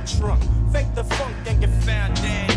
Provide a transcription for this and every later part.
the trunk. Fake the funk and get found dead.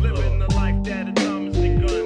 Living the life that atoms begun.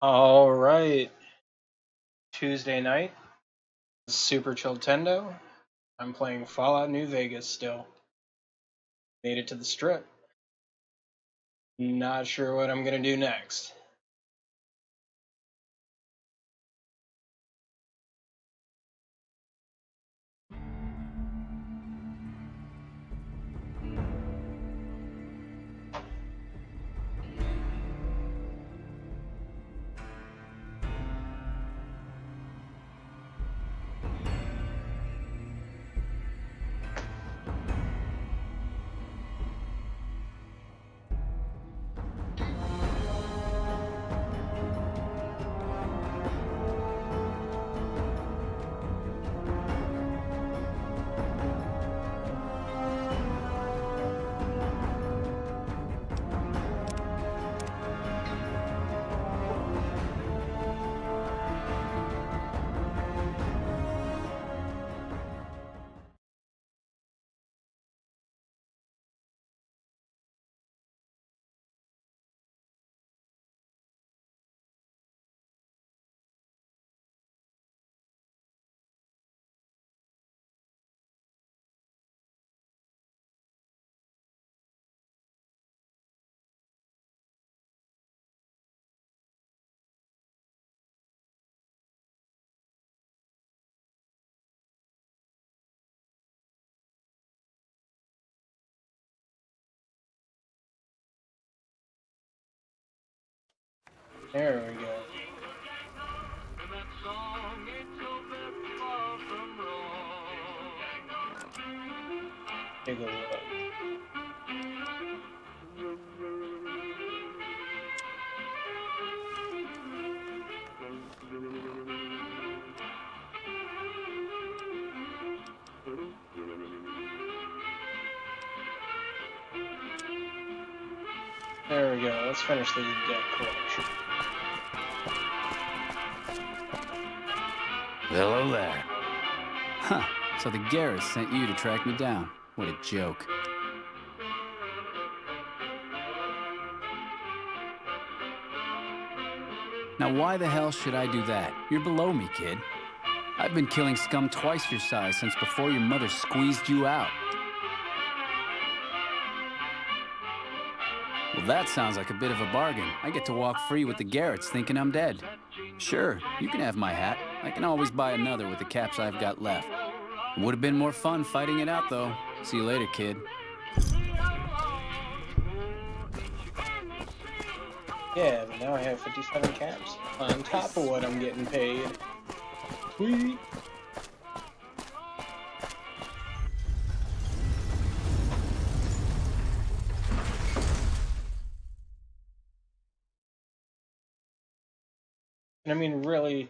All right, Tuesday night, Super Chiltendo. I'm playing Fallout New Vegas still. Made it to the strip. Not sure what I'm gonna do next. There we go. Take a look. There we go. Let's finish the deck collection. Hello there. Huh, so the Garrus sent you to track me down. What a joke. Now why the hell should I do that? You're below me, kid. I've been killing scum twice your size since before your mother squeezed you out. Well, that sounds like a bit of a bargain. I get to walk free with the Garretts thinking I'm dead. Sure, you can have my hat. I can always buy another with the caps I've got left. It would have been more fun fighting it out, though. See you later, kid. Yeah, but now I have 57 caps on top of what I'm getting paid. Sweet. And I mean, really,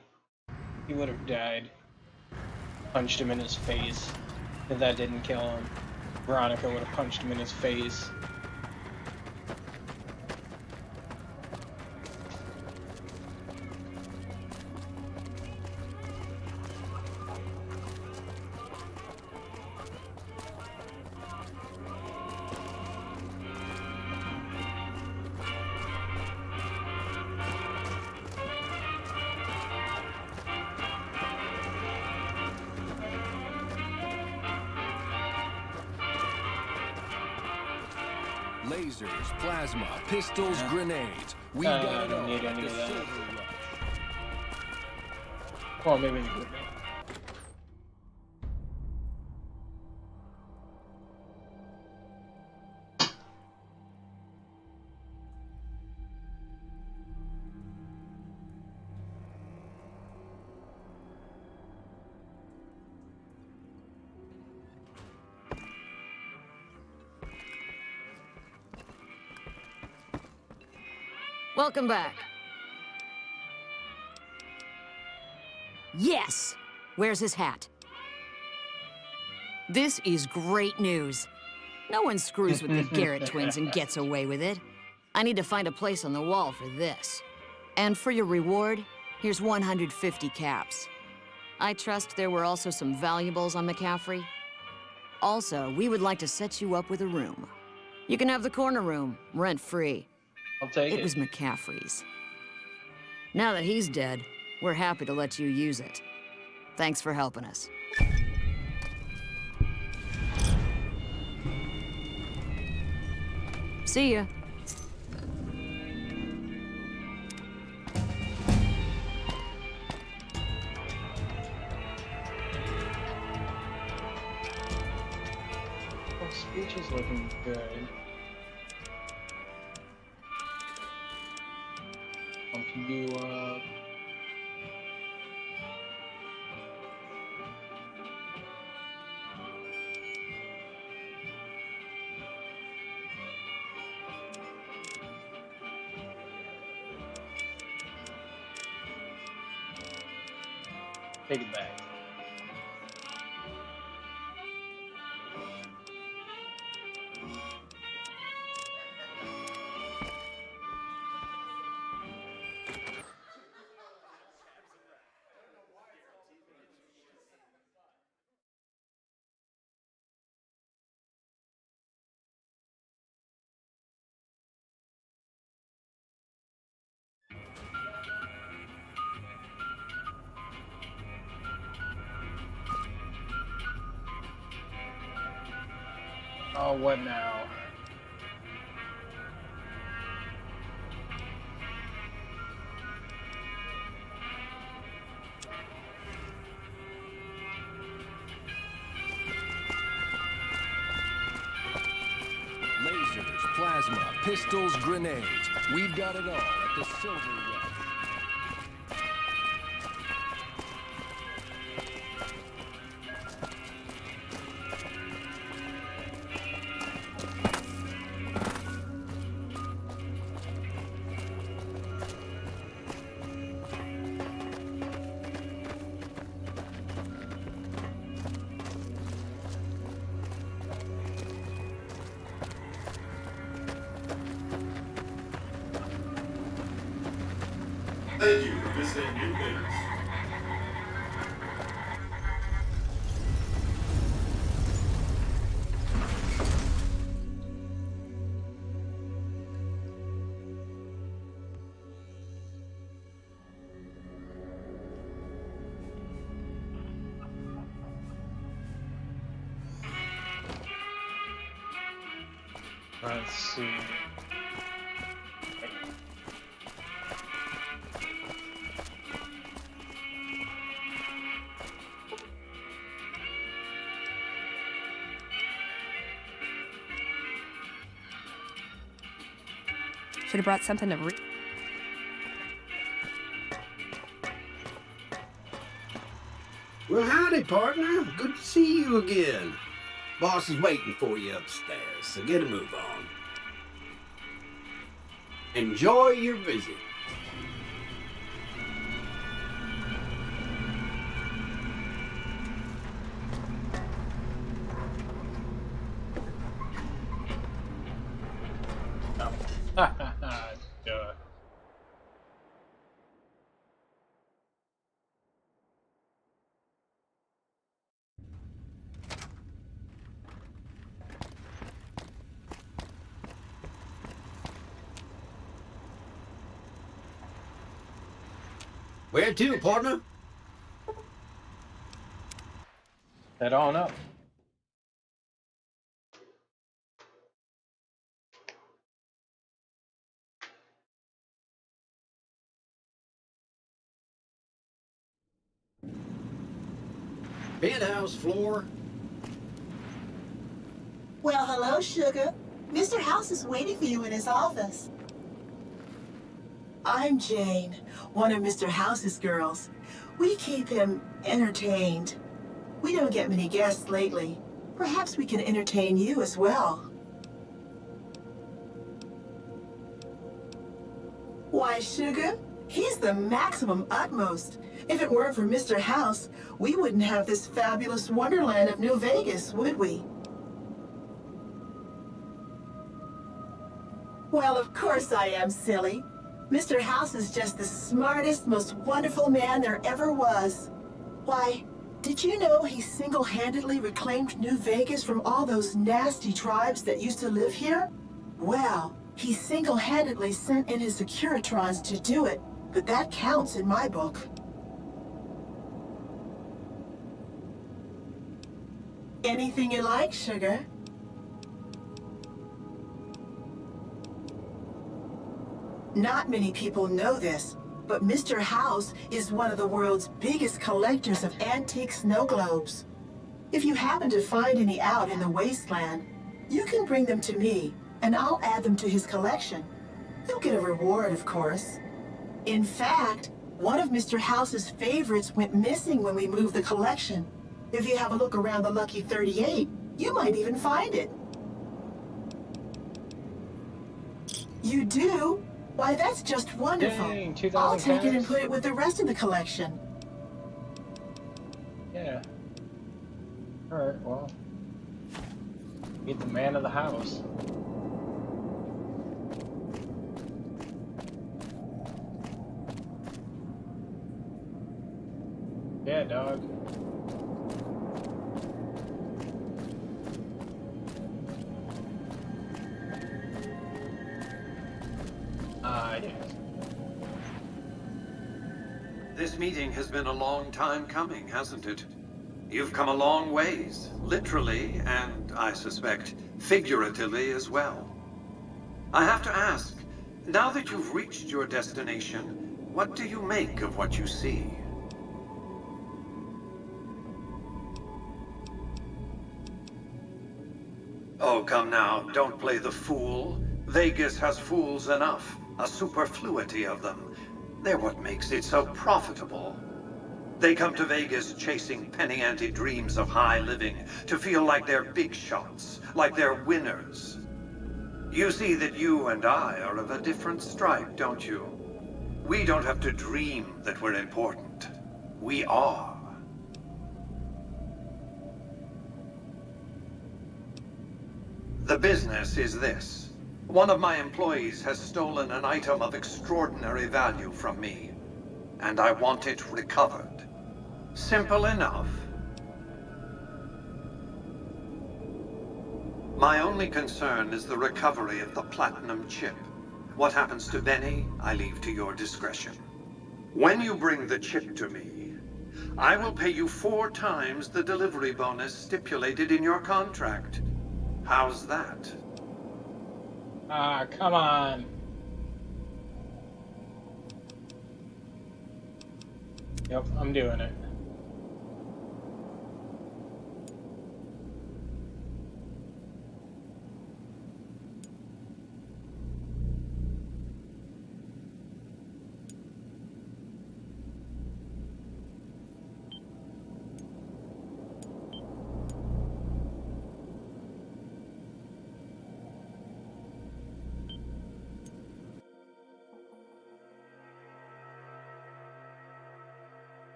he would have died. Punched him in his face. If that didn't kill him, Veronica would have punched him in his face. Lasers, plasma, pistols, grenades. We've got it all. Don't need Like any the of that. Silver Rush. Well, maybe they would. Welcome back. Yes! Where's his hat? This is great news. No one screws with the Garrett twins and gets away with it. I need to find a place on the wall for this. And for your reward, here's 150 caps. I trust there were also some valuables on McCaffrey. Also, we would like to set you up with a room. You can have the corner room, rent-free. I'll take it. It was McCaffrey's. Now that he's dead, we're happy to let you use it. Thanks for helping us. See ya. Well, speech is looking good. Pump you up. Take it back. Oh, what now? Lasers, plasma, pistols, grenades. We've got it all at the Silver Rush. Thank you for visiting New Vegas. Let's see. Should have brought something to read. Well, howdy, partner. Good to see you again. Boss is waiting for you upstairs, so get a move on. Enjoy your visit. Duh. Where to, partner? Head on up. Penthouse floor. Well, hello, Sugar. Mr. House is waiting for you in his office. I'm Jane, one of Mr. House's girls. We keep him entertained. We don't get many guests lately. Perhaps we can entertain you as well. Why, Sugar, he's the maximum utmost. If it weren't for Mr. House, we wouldn't have this fabulous wonderland of New Vegas, would we? Well, of course I am, silly. Mr. House is just the smartest, most wonderful man there ever was. Why, did you know he single-handedly reclaimed New Vegas from all those nasty tribes that used to live here? Well, he single-handedly sent in his Securitrons to do it. but that counts in my book. Anything you like, sugar? Not many people know this, but Mr. House is one of the world's biggest collectors of antique snow globes. If you happen to find any out in the wasteland, you can bring them to me, and I'll add them to his collection. You'll get a reward, of course. In fact, one of Mr. House's favorites went missing when we moved the collection. If you have a look around the Lucky 38, you might even find it. You do? Why, that's just wonderful. Dang, 2,000 I'll take it and caps. put it with the rest of the collection. Yeah. Alright, well. Be the man of the house. Yeah, dog. Yes. This meeting has been a long time coming, hasn't it? You've come a long ways, literally, and I suspect figuratively as well. I have to ask, now that you've reached your destination, what do you make of what you see? Oh, come now, don't play the fool. Vegas has fools enough, a superfluity of them. They're what makes it so profitable. They come to Vegas chasing penny-ante dreams of high living, to feel like they're big shots, like they're winners. You see that you and I are of a different stripe, don't you? We don't have to dream that we're important. We are. The business is this. One of my employees has stolen an item of extraordinary value from me, and I want it recovered. Simple enough. My only concern is the recovery of the platinum chip. What happens to Benny, I leave to your discretion. When you bring the chip to me, I will pay you 4 times the delivery bonus stipulated in your contract. How's that? Ah, come on. Yep, I'm doing it.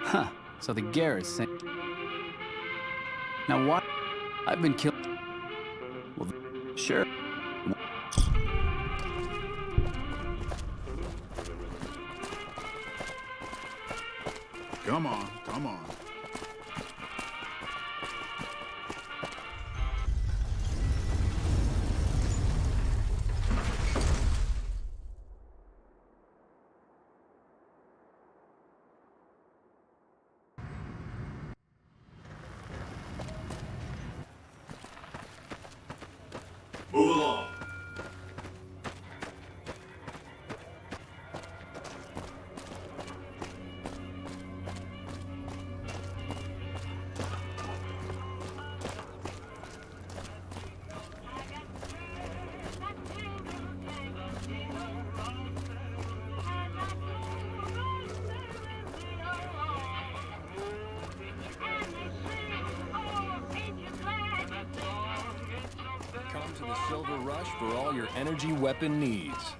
Huh. So the Garrett's sent. Now what? I've been killed. Well, sure. Come on, come on. Move along. Come to the Silver Rush for all your energy weapon needs.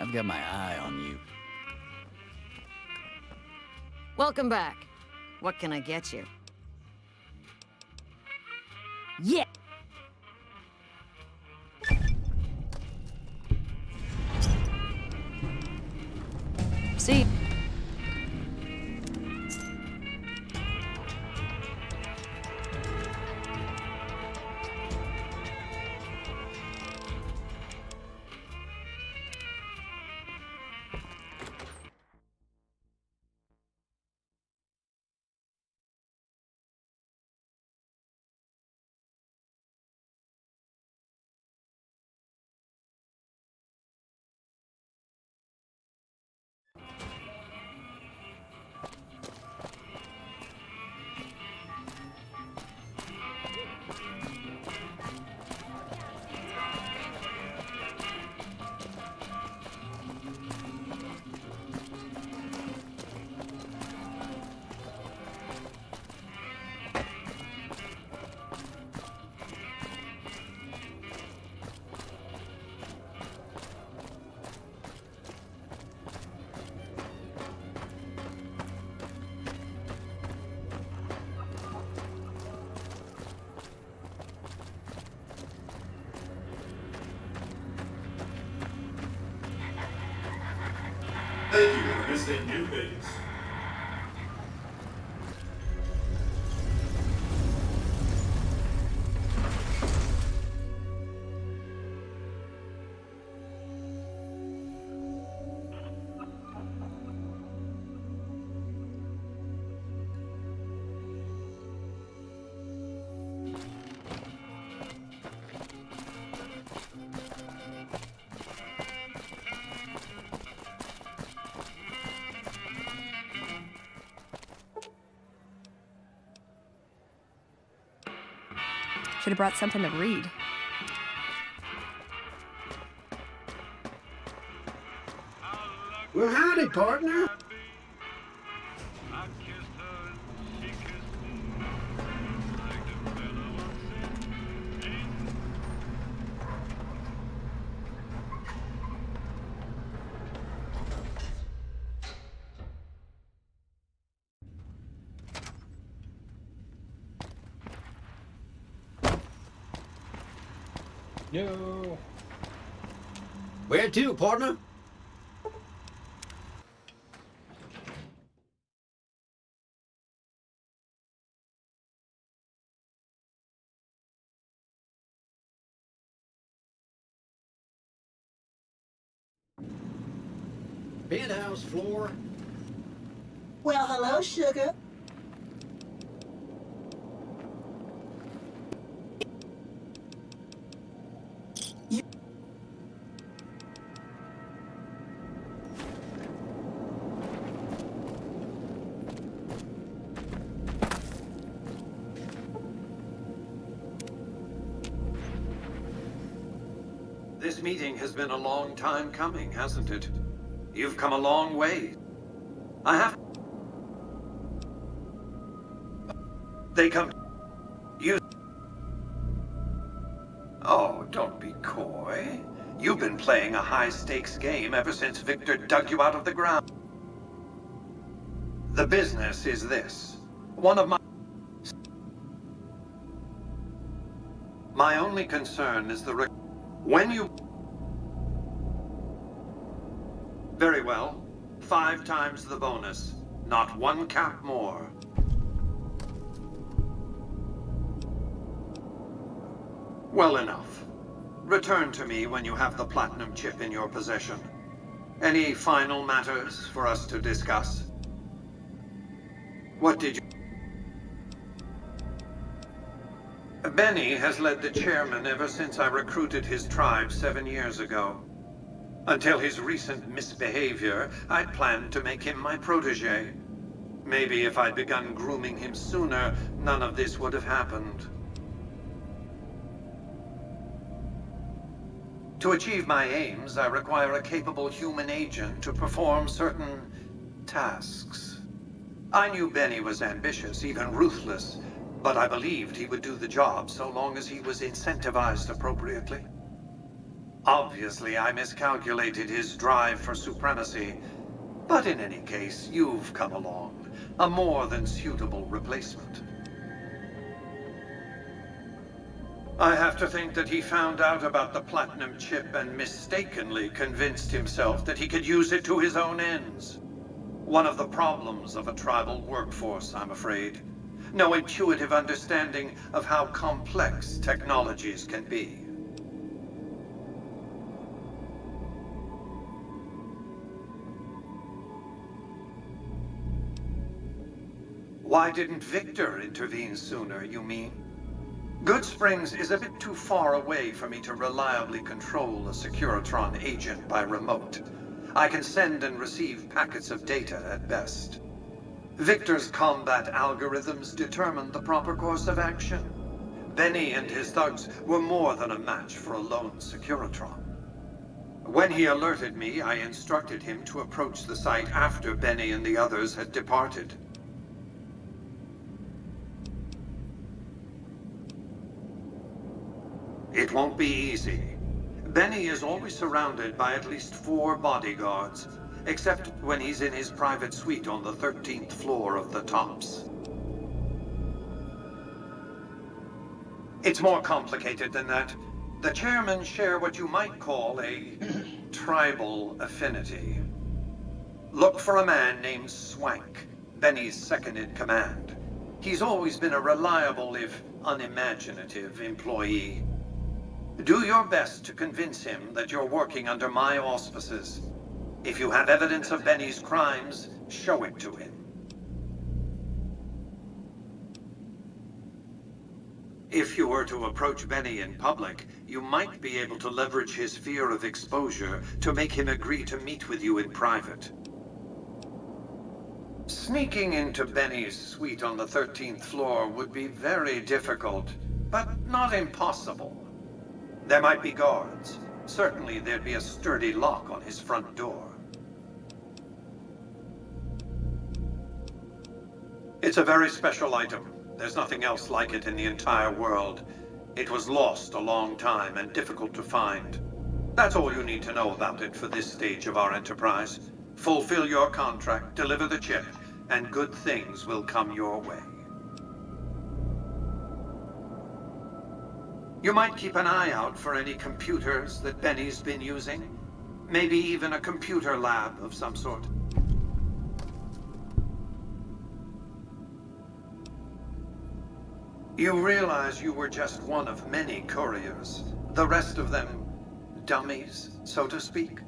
I've got my eye on you. Welcome back. What can I get you? Yeah! See? Thank you for visiting New Vegas. Should have brought something to read. Well, howdy, partner. No. Where to, partner? Penthouse floor. Well, hello, sugar. This meeting has been a long time coming, hasn't it? You've come a long way. I have... They come... You... Oh, don't be coy. You've been playing a high-stakes game ever since Victor dug you out of the ground. The business is this. One of my only concern is the... When you... Very well. 5 times the bonus. Not 1 cap more. Well enough. Return to me when you have the platinum chip in your possession. Any final matters for us to discuss? What did you... Benny has led the chairman ever since I recruited his tribe 7 years ago. Until his recent misbehavior, I'd planned to make him my protege. Maybe if I'd begun grooming him sooner, none of this would have happened. To achieve my aims, I require a capable human agent to perform certain tasks. I knew Benny was ambitious, even ruthless, but I believed he would do the job so long as he was incentivized appropriately. Obviously, I miscalculated his drive for supremacy. But in any case, you've come along. A more than suitable replacement. I have to think that he found out about the platinum chip and mistakenly convinced himself that he could use it to his own ends. One of the problems of a tribal workforce, I'm afraid. No intuitive understanding of how complex technologies can be. Why didn't Victor intervene sooner, you mean? Good Springs is a bit too far away for me to reliably control a Securitron agent by remote. I can send and receive packets of data at best. Victor's combat algorithms determined the proper course of action. Benny and his thugs were more than a match for a lone Securitron. When he alerted me, I instructed him to approach the site after Benny and the others had departed. It won't be easy. Benny is always surrounded by at least 4 bodyguards, except when he's in his private suite on the 13th floor of the Tops. It's more complicated than that. The chairmen share what you might call a tribal affinity. Look for a man named Swank, Benny's second-in-command. He's always been a reliable, if unimaginative, employee. Do your best to convince him that you're working under my auspices. If you have evidence of Benny's crimes, show it to him. If you were to approach Benny in public, you might be able to leverage his fear of exposure to make him agree to meet with you in private. Sneaking into Benny's suite on the 13th floor would be very difficult, but not impossible. There might be guards. Certainly there'd be a sturdy lock on his front door. It's a very special item. There's nothing else like it in the entire world. It was lost a long time and difficult to find. That's all you need to know about it for this stage of our enterprise. Fulfill your contract, deliver the chip, and good things will come your way. You might keep an eye out for any computers that Benny's been using. Maybe even a computer lab of some sort. You realize you were just one of many couriers. The rest of them, dummies, so to speak.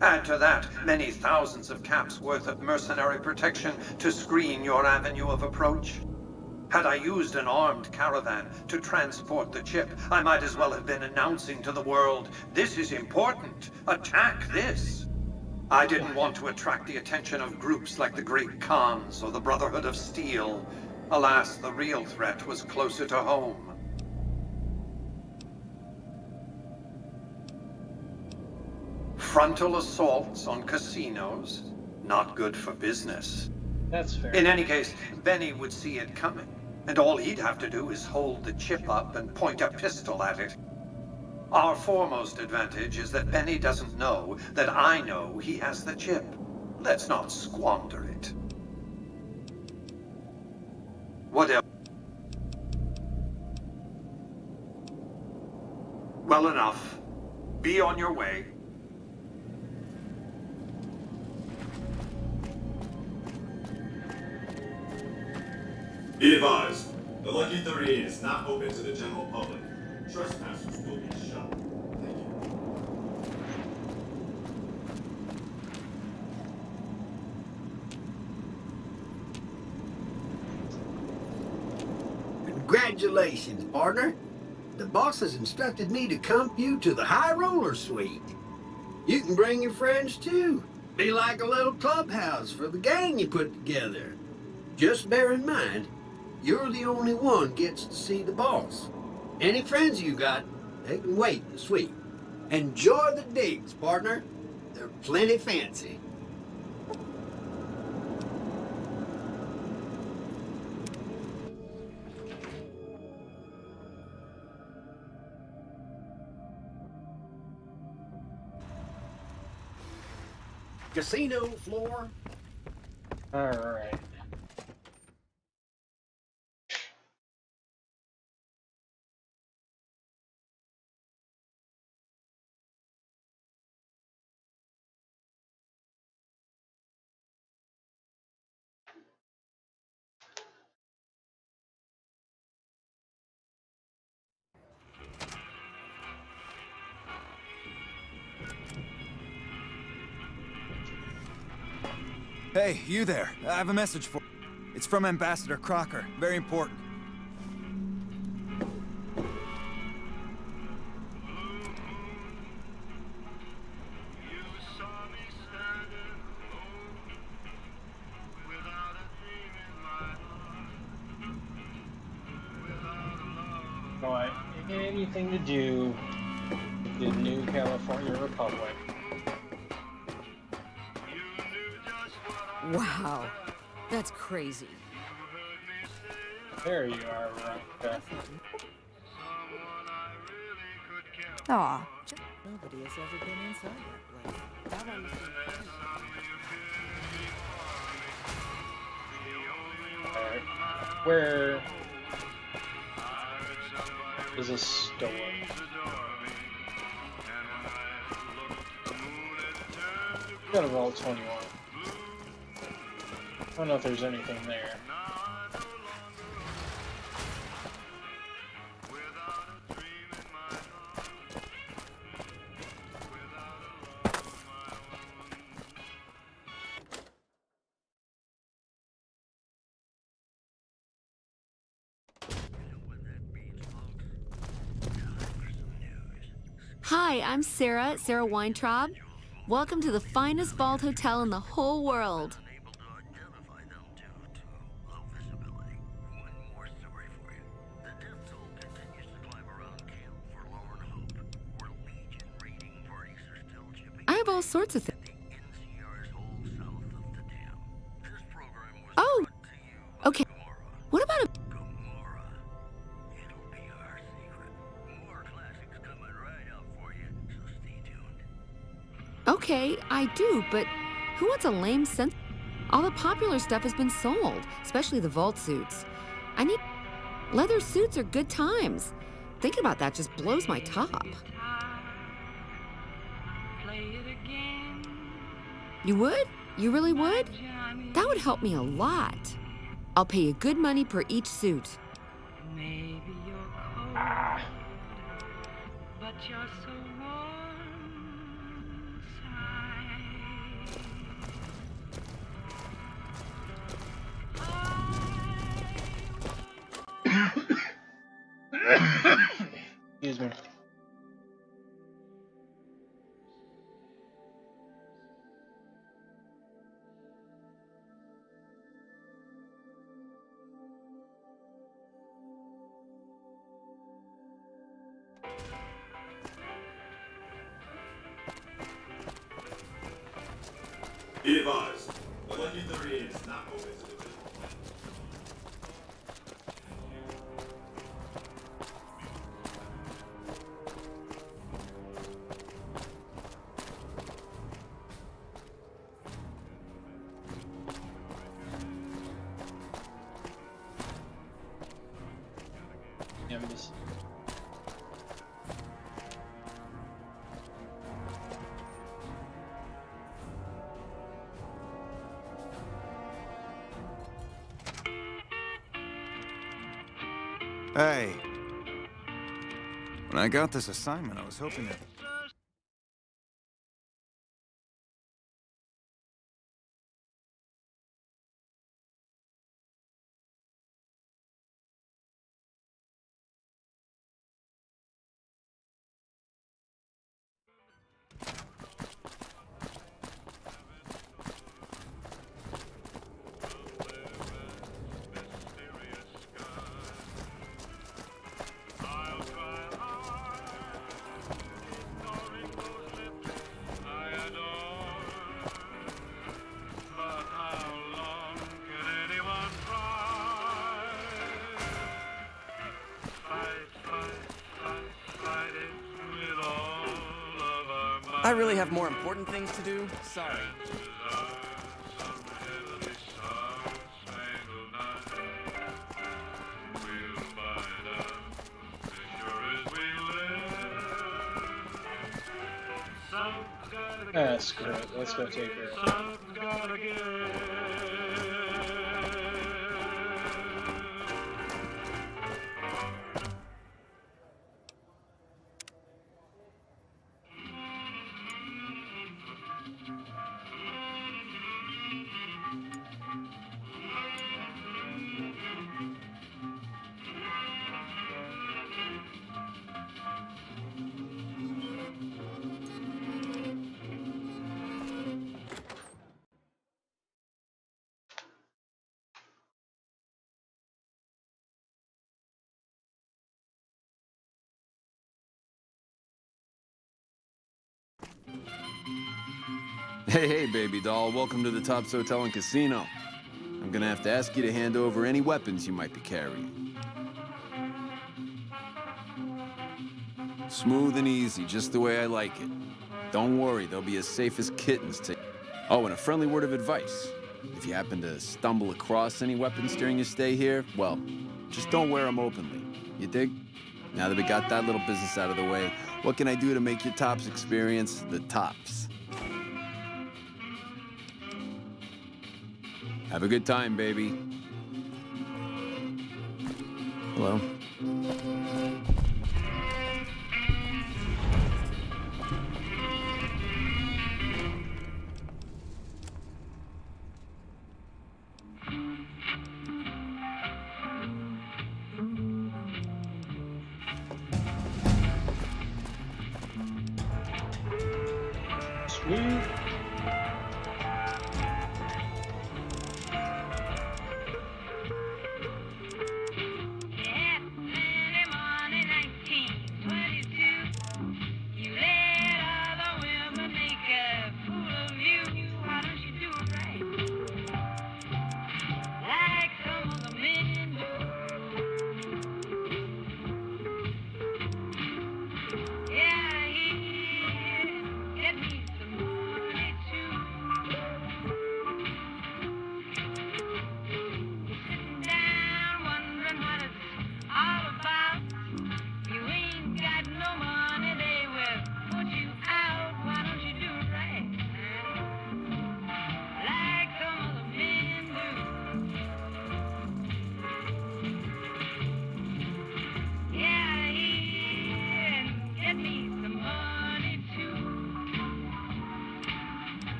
Add to that many thousands of caps worth of mercenary protection to screen your avenue of approach. Had I used an armed caravan to transport the chip, I might as well have been announcing to the world, this is important, attack this. I didn't want to attract the attention of groups like the Great Khans or the Brotherhood of Steel. Alas, the real threat was closer to home. Frontal assaults on casinos? Not good for business. That's fair. In any case, Benny would see it coming. And all he'd have to do is hold the chip up and point a pistol at it. Our foremost advantage is that Benny doesn't know that I know he has the chip. Let's not squander it. What else? Well enough. Be on your way. Be advised, the Lucky 38 is not open to the general public. Trespassers will be shot. Thank you. Congratulations, partner. The boss has instructed me to comp you to the High Roller Suite. You can bring your friends too. Be like a little clubhouse for the gang you put together. Just bear in mind, you're the only one gets to see the boss. Any friends you got, they can wait in the suite. Enjoy the digs, partner. They're plenty fancy. Casino floor? Alright. Hey, you there. I have a message for you. It's from Ambassador Crocker. Very important. What? Anything to do with the new California Republic. Wow, that's crazy. There you are, Veronica. Aw. Nobody has ever been inside that place. That one was Alright. Where is a store? Got a Vault 21. I don't know if there's anything there. Hi, I'm Sarah Weintraub. Welcome to the finest vault hotel in the whole world. I have all sorts of things. Oh, okay. What about a... Okay, I do, but who wants a lame sense? All the popular stuff has been sold, especially the vault suits. I need... Leather suits are good times. Thinking about that just blows my top. You would? You really would? That would help me a lot. I'll pay you good money per each suit. Maybe you're cold, but you're so warm inside. Excuse me. Be advised, the Lucky 38 is not open to the general public. Embassy. Hey. When I got this assignment, I was hoping that... I really have more important things to do. Sorry. Ah, screw it. Let's go take her. Hey, baby doll. Welcome to the Tops Hotel and Casino. I'm gonna have to ask you to hand over any weapons you might be carrying. Smooth and easy, just the way I like it. Don't worry, they'll be as safe as kittens to... Oh, and a friendly word of advice. If you happen to stumble across any weapons during your stay here, well, just don't wear them openly. You dig? Now that we got that little business out of the way, what can I do to make your Tops experience the tops? Have a good time, baby. Hello. Sweet.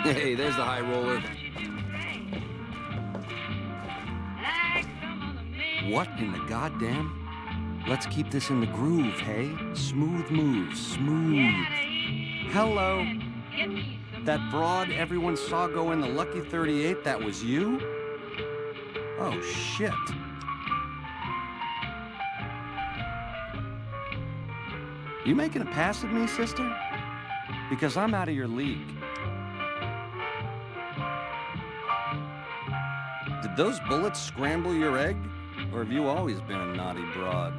Hey, there's the high roller. What in the goddamn? Let's keep this in the groove, hey? Smooth moves, smooth. Hello? That broad everyone saw go in the Lucky 38, that was you? Oh, shit. You making a pass at me, sister? Because I'm out of your league. Did those bullets scramble your egg? Or have you always been a naughty broad?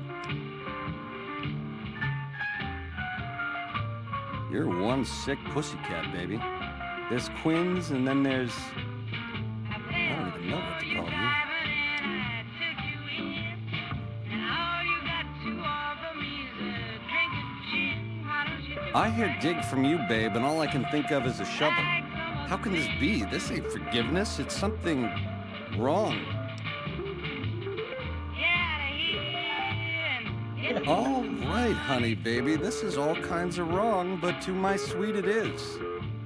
You're one sick pussycat, baby. There's Quinn's, and then there's... I don't even know what to call you. I hear dig from you, babe, and all I can think of is a shovel. How can this be? This ain't forgiveness. It's something wrong. All right, honey, baby. This is all kinds of wrong, but to my sweet it is.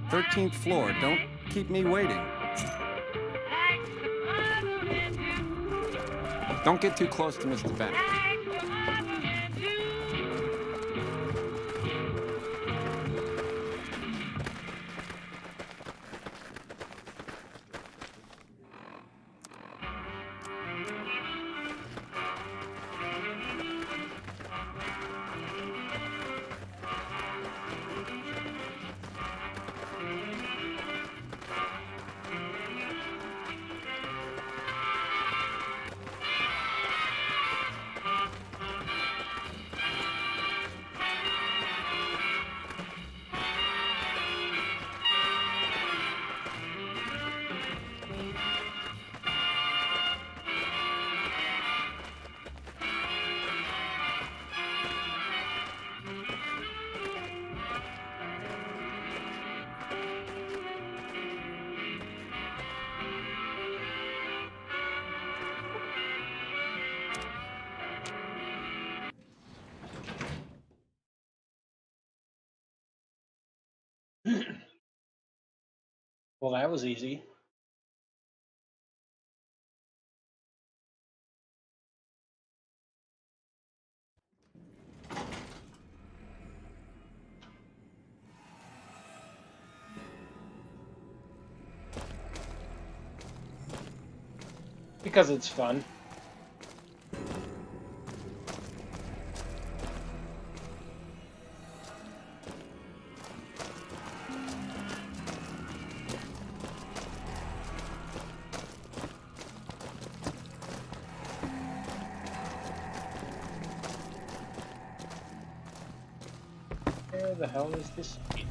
13th floor. Don't keep me waiting. Don't get too close to Mr. Bennett. Well, that was easy. Because it's fun. Where the hell is this seat?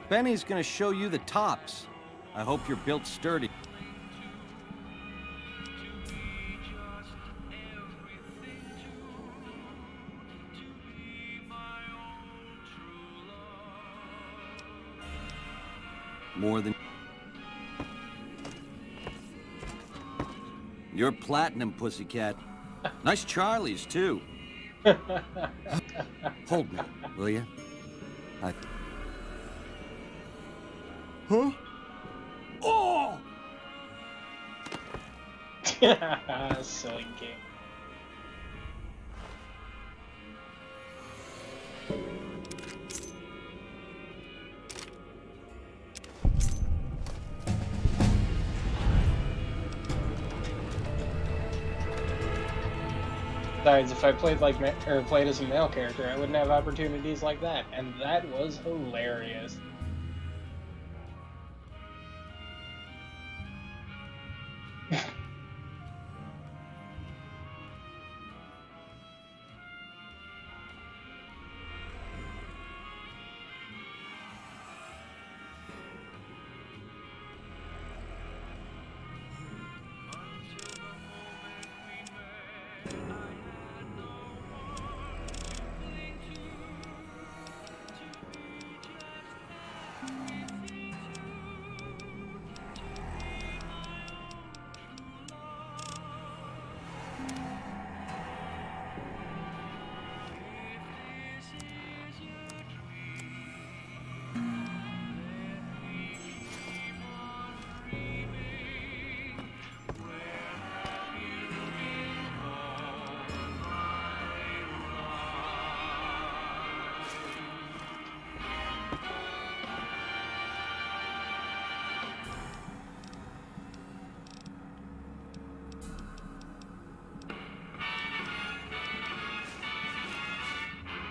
Benny's gonna show you the tops. I hope you're built sturdy. More than... You're platinum, pussycat. Nice Charlies, too. Hold me, will you? Huh? Oh! Silly game. Besides, if I played like played as a male character, I wouldn't have opportunities like that, and that was hilarious.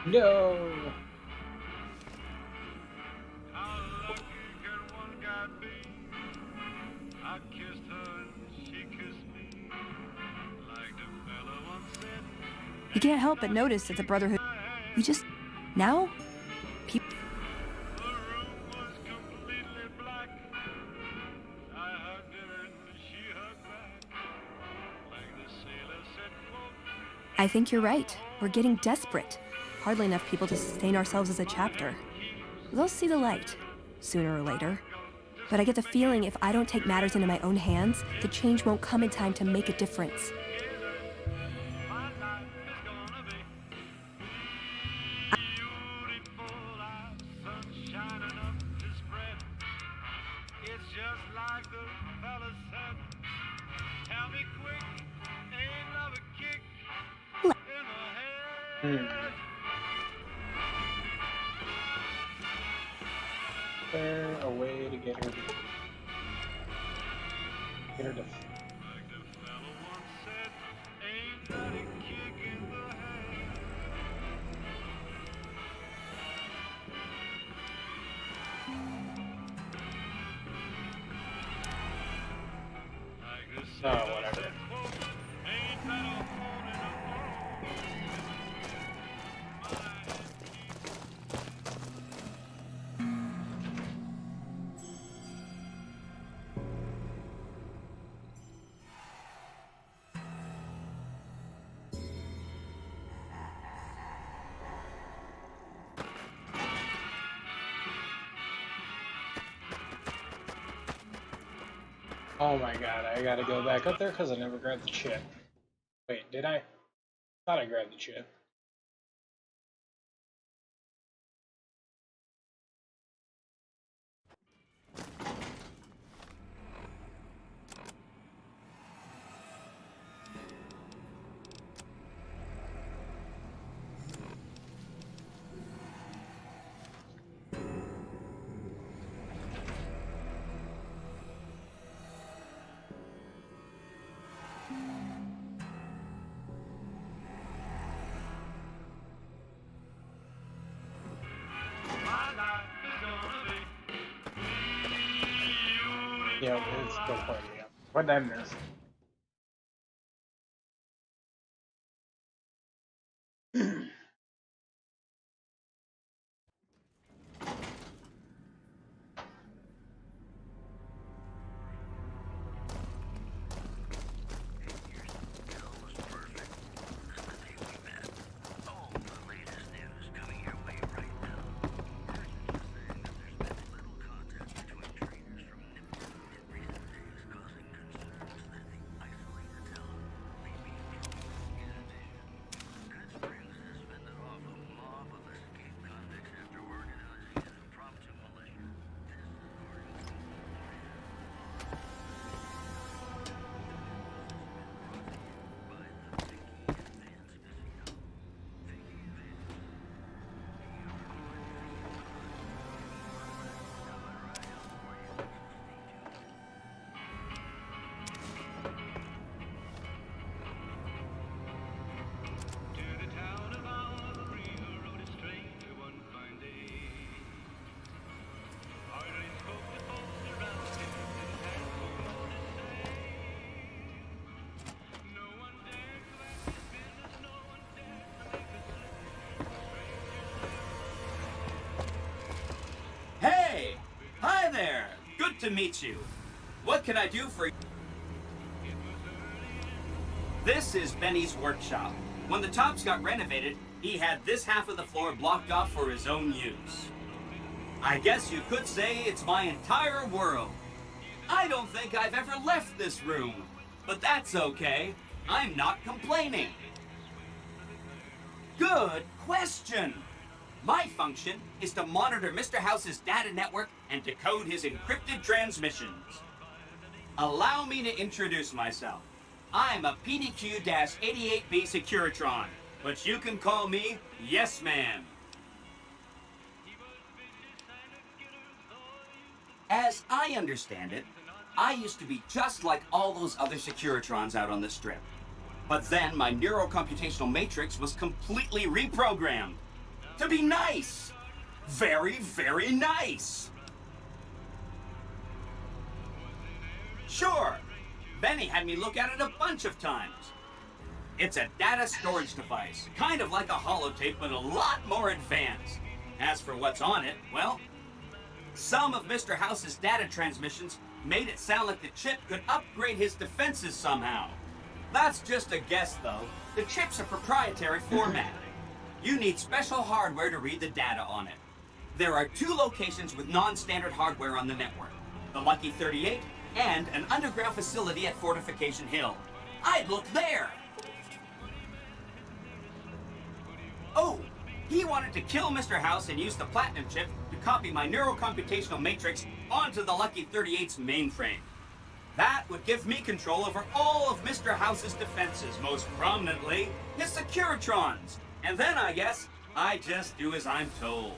No. You can't help but notice it's a brotherhood. We just... now? People... I think you're right. We're getting desperate. Hardly enough people to sustain ourselves as a chapter. They'll see the light, sooner or later. But I get the feeling if I don't take matters into my own hands, the change won't come in time to make a difference. It's just like the fella said. Tell me quick, ain't love a kick in the head. There a way to get her to Like the fella once said, ain't that a kick in the head? Like the sailor whatever. said, quote, ain't that a hole in a bone? Oh my god, I gotta go back up there because I never grabbed the chip. Wait, did I? Thought I grabbed the chip. Yeah, it's still playing me up. What did I miss? Hey! Hi there! Good to meet you. What can I do for you? This is Benny's workshop. When the tops got renovated, he had this half of the floor blocked off for his own use. I guess you could say it's my entire world. I don't think I've ever left this room, but that's okay. I'm not complaining. Good question. My function is to monitor Mr. House's data network and decode his encrypted transmissions. Allow me to introduce myself. I'm a PDQ-88B Securitron, but you can call me Yes Man. As I understand it, I used to be just like all those other Securitrons out on the strip. But then my neurocomputational matrix was completely reprogrammed. To be nice! Very, very nice! Sure, Benny had me look at it a bunch of times. It's a data storage device, kind of like a holotape, but a lot more advanced. As for what's on it, well, some of Mr. House's data transmissions made it sound like the chip could upgrade his defenses somehow. That's just a guess, though. The chip's a proprietary format. You need special hardware to read the data on it. There are 2 locations with non-standard hardware on the network. The Lucky 38 and an underground facility at Fortification Hill. I'd look there! Oh, he wanted to kill Mr. House and use the Platinum chip to copy my neurocomputational matrix onto the Lucky 38's mainframe. That would give me control over all of Mr. House's defenses, most prominently his Securitrons. And then, I guess, I just do as I'm told.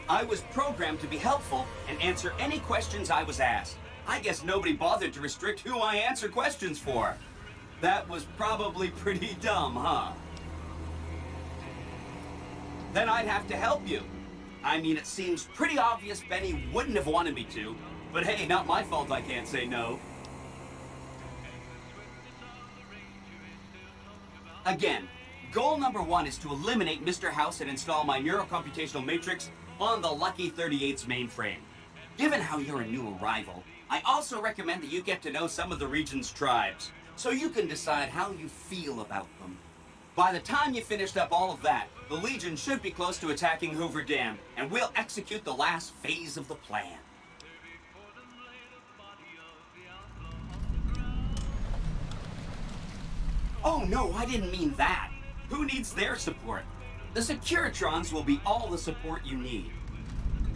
I was programmed to be helpful and answer any questions I was asked. I guess nobody bothered to restrict who I answer questions for. That was probably pretty dumb, huh? Then I'd have to help you. I mean, it seems pretty obvious Benny wouldn't have wanted me to, but hey, not my fault I can't say no. Again, goal number 1 is to eliminate Mr. House and install my neurocomputational matrix on the Lucky 38's mainframe. Given how you're a new arrival, I also recommend that you get to know some of the region's tribes, so you can decide how you feel about them. By the time you finished up all of that, the Legion should be close to attacking Hoover Dam, and we'll execute the last phase of the plan. Oh no, I didn't mean that. Who needs their support? The Securitrons will be all the support you need.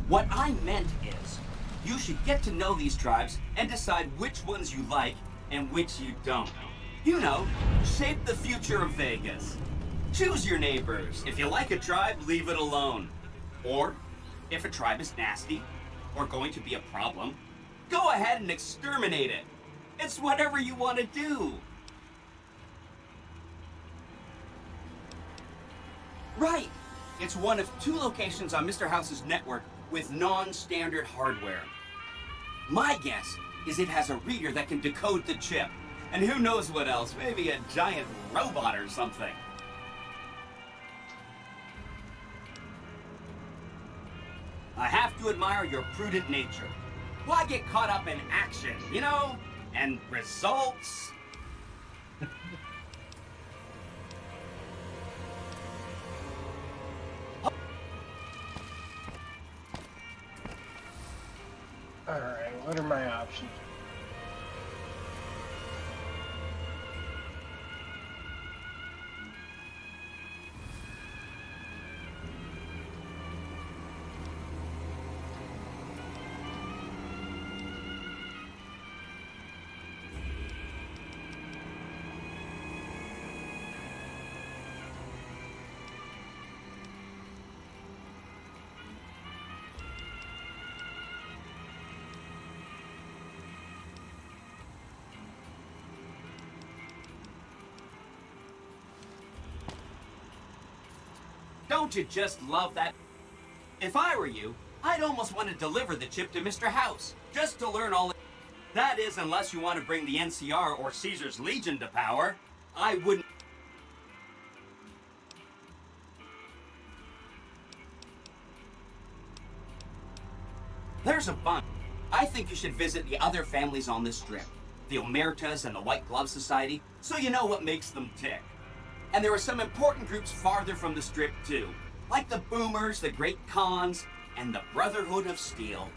What I meant is, you should get to know these tribes and decide which ones you like and which you don't. You know, shape the future of Vegas. Choose your neighbors. If you like a tribe, leave it alone. Or, if a tribe is nasty or going to be a problem, go ahead and exterminate it. It's whatever you want to do. Right. It's one of 2 locations on Mr. House's network with non-standard hardware. My guess is it has a reader that can decode the chip. And who knows what else, maybe a giant robot or something. I have to admire your prudent nature. Why get caught up in action, you know? And results? Alright, what are my options? Don't you just love that? If I were you, I'd almost want to deliver the chip to Mr. House, just to learn all. That is, unless you want to bring the NCR or Caesar's Legion to power. I wouldn't. There's a bunch. I think you should visit the other families on this strip, the Omertas and the White Glove Society, so you know what makes them tick. And there are some important groups farther from the strip, too, like the Boomers, the Great Khans, and the Brotherhood of Steel.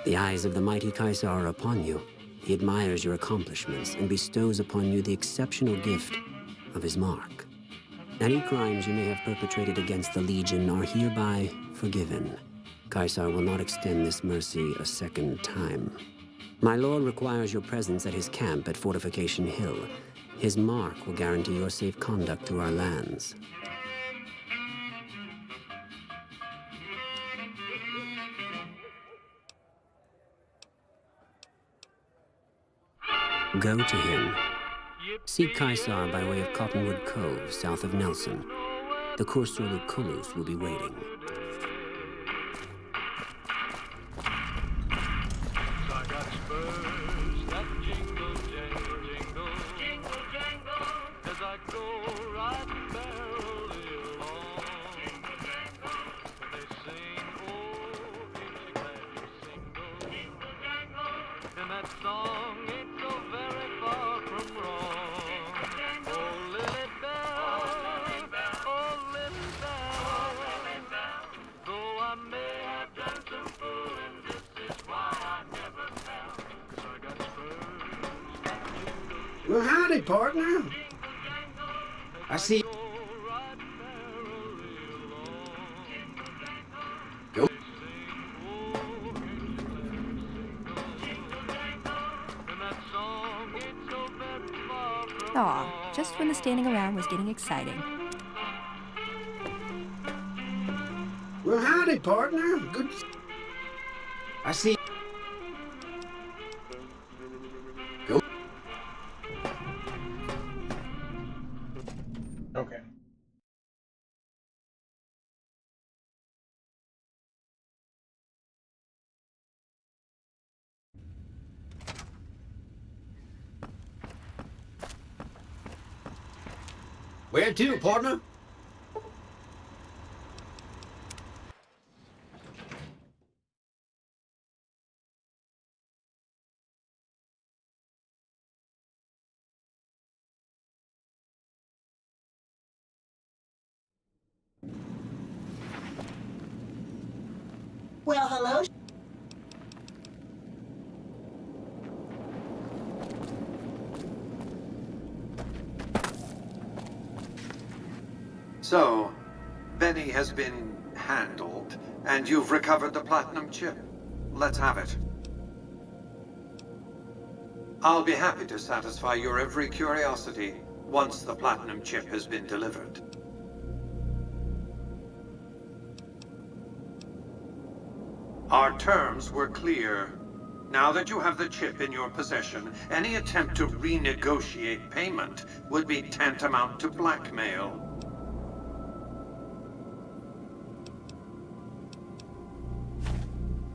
The eyes of the mighty Kaisar are upon you. He admires your accomplishments and bestows upon you the exceptional gift of his mark. Any crimes you may have perpetrated against the Legion are hereby forgiven. Kaisar will not extend this mercy a second time. My lord requires your presence at his camp at Fortification Hill. His mark will guarantee your safe conduct through our lands. Go to him. Seek Kaisar by way of Cottonwood Cove, south of Nelson. The Kursor Lucullus will be waiting. I got spurs that jingle, jangle, jingle, jingle, jangle, as I go right merrily along. Jingle, jangle, when they sing, oh, music man, single, jingle, jangle, and that song ain't so very far from wrong. Oh, Lily Bell, oh, Lily Bell, though I may have done some fooling, this is why I never fell. 'Cause I got spurs that jingle. Well, howdy, partner. I see. Go. Aw, just when the standing around was getting exciting. Well, howdy, partner. Good. I see. Go. Okay. Where to, partner? Well, hello. So, Benny has been handled, and you've recovered the platinum chip. Let's have it. I'll be happy to satisfy your every curiosity once the platinum chip has been delivered. Our terms were clear. Now that you have the chip in your possession, any attempt to renegotiate payment would be tantamount to blackmail.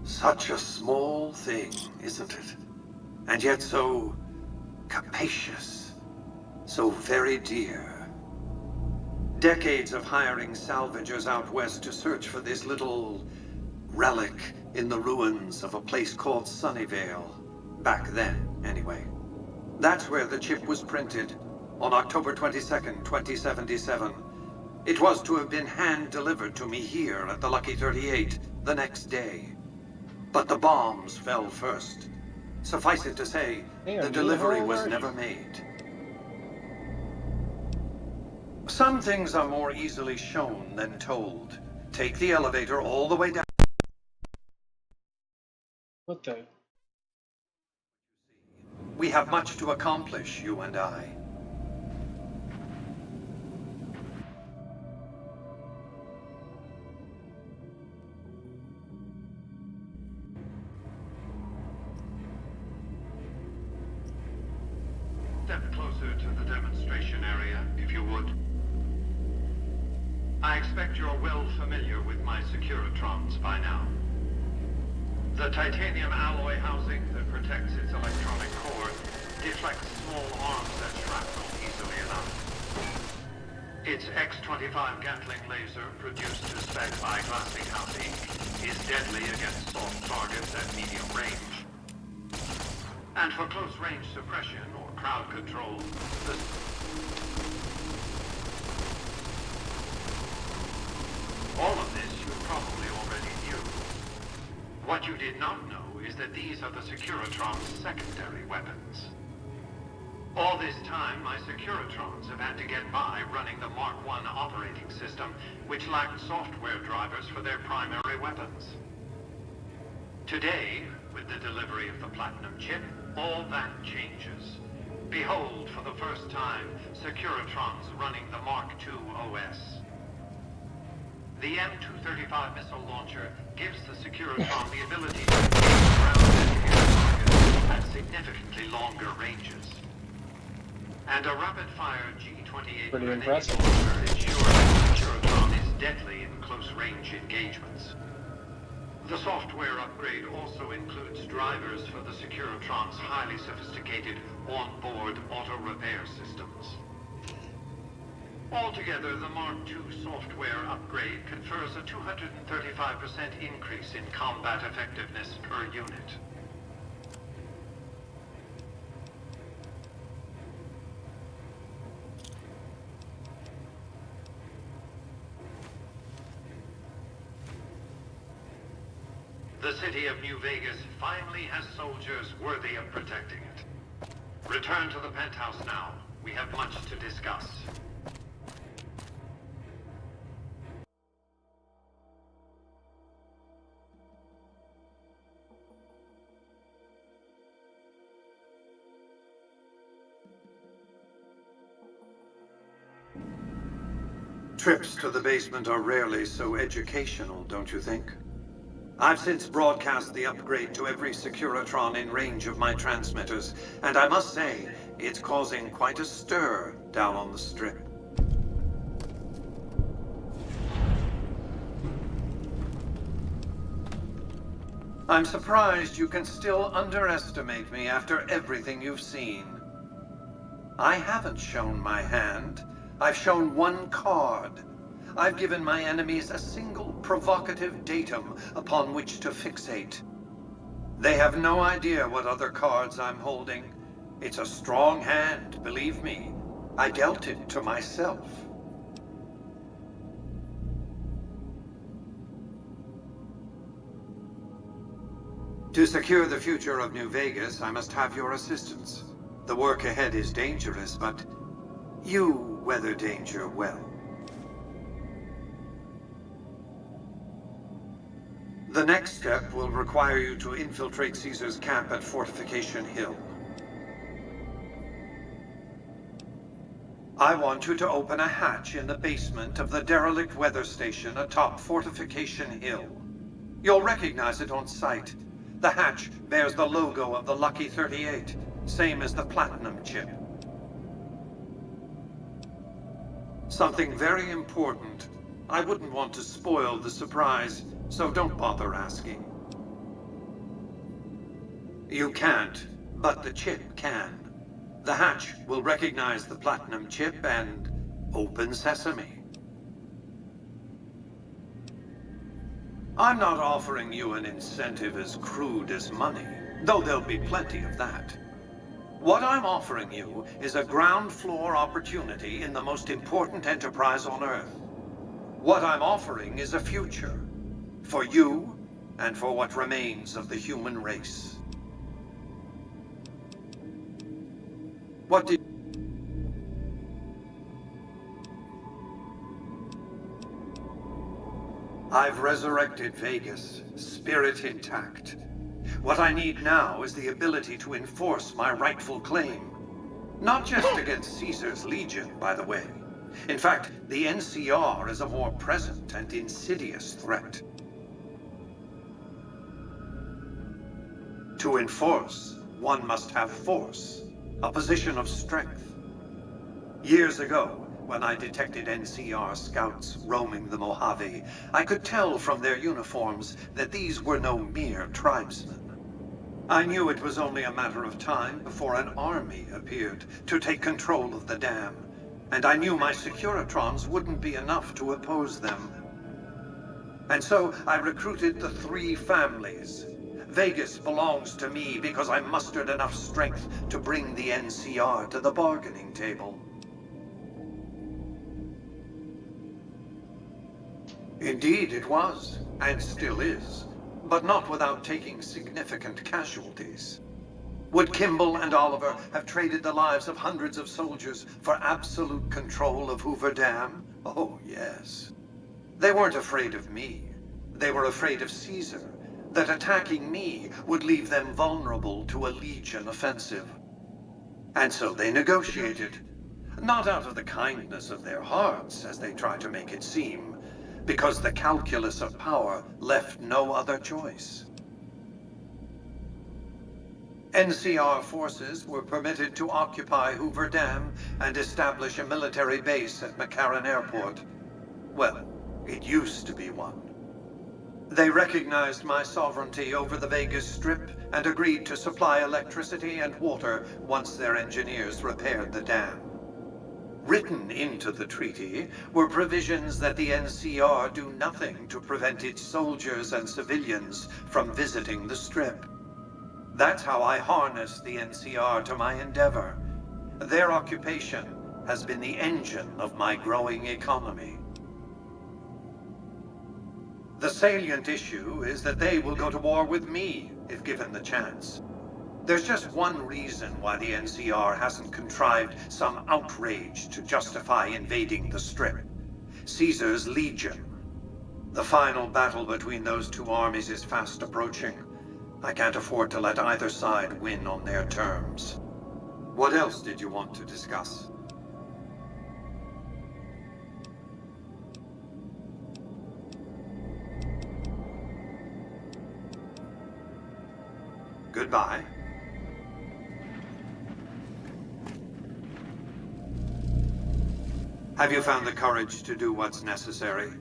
Such a small thing, isn't it? And yet so capacious, so very dear. Decades of hiring salvagers out west to search for this little relic in the ruins of a place called Sunnyvale. Back then, anyway. That's where the chip was printed, on October 22nd, 2077. It was to have been hand-delivered to me here at the Lucky 38 the next day. But the bombs fell first. Suffice it to say, the delivery was never made. Some things are more easily shown than told. Take the elevator all the way down. What the? We have much to accomplish, you and I. step closer to the demonstration area, if you would. I expect you're well familiar with my Securitrons by now. The titanium alloy housing that protects its electronic core deflects small arms and shrapnel easily enough. Its X-25 Gatling laser, produced to spec by Glassing House Inc., is deadly against soft targets at medium range. And for close-range suppression or crowd control, all of this you probably already knew. What you did not know is that these are the Securitron's secondary weapons. All this time, my Securitrons have had to get by running the Mark I operating system, which lacked software drivers for their primary weapons. Today, with the delivery of the Platinum chip, all that changes. Behold, for the first time, Securitrons running the Mark II OS. The M235 missile launcher gives the Securitron the ability to engage ground and air targets at significantly longer ranges. And a rapid-fire G-28 Pretty grenade impressive. launcher ensures that Securitron is deadly in close-range engagements. The software upgrade also includes drivers for the Securitron's highly sophisticated on-board auto-repair systems. Altogether, the Mark II software upgrade confers a 235% increase in combat effectiveness per unit. The city of New Vegas finally has soldiers worthy of protecting it. Return to the penthouse now. We have much to discuss. Trips to the basement are rarely so educational, don't you think? I've since broadcast the upgrade to every Securitron in range of my transmitters, and I must say, it's causing quite a stir down on the Strip. I'm surprised you can still underestimate me after everything you've seen. I haven't shown my hand. I've shown one card. I've given my enemies a single provocative datum upon which to fixate. They have no idea what other cards I'm holding. It's a strong hand, believe me. I dealt it to myself. To secure the future of New Vegas, I must have your assistance. The work ahead is dangerous, but you weather danger well. The next step will require you to infiltrate Caesar's camp at Fortification Hill. I want you to open a hatch in the basement of the derelict weather station atop Fortification Hill. You'll recognize it on sight. The hatch bears the logo of the Lucky 38, same as the Platinum chip. Something very important. I wouldn't want to spoil the surprise, so don't bother asking. You can't, but the chip can. The hatch will recognize the Platinum chip and open sesame. I'm not offering you an incentive as crude as money, though there'll be plenty of that. What I'm offering you is a ground floor opportunity in the most important enterprise on Earth. What I'm offering is a future. For you, and for what remains of the human race. What did... I've resurrected Vegas, spirit intact. What I need now is the ability to enforce my rightful claim. Not just against Caesar's Legion, by the way. In fact, the NCR is a more present and insidious threat. To enforce, one must have force. a position of strength. Years ago, when I detected NCR scouts roaming the Mojave, I could tell from their uniforms that these were no mere tribesmen. I knew it was only a matter of time before an army appeared to take control of the dam, and I knew my Securitrons wouldn't be enough to oppose them. And so I recruited the 3 families. Vegas belongs to me because I mustered enough strength to bring the NCR to the bargaining table. Indeed it was, and still is, but not without taking significant casualties. Would Kimball and Oliver have traded the lives of hundreds of soldiers for absolute control of Hoover Dam? Oh, yes. They weren't afraid of me. They were afraid of Caesar, that attacking me would leave them vulnerable to a Legion offensive. And so they negotiated. Not out of the kindness of their hearts, as they try to make it seem, because the calculus of power left no other choice. NCR forces were permitted to occupy Hoover Dam and establish a military base at McCarran Airport. Well, it used to be one. They recognized my sovereignty over the Vegas Strip and agreed to supply electricity and water once their engineers repaired the dam. Written into the treaty were provisions that the NCR do nothing to prevent its soldiers and civilians from visiting the Strip. That's how I harness the NCR to my endeavor. Their occupation has been the engine of my growing economy. The salient issue is that they will go to war with me if given the chance. There's just one reason why the NCR hasn't contrived some outrage to justify invading the Strip. Caesar's Legion. The final battle between those 2 armies is fast approaching. I can't afford to let either side win on their terms. What else did you want to discuss? Goodbye. Have you found the courage to do what's necessary?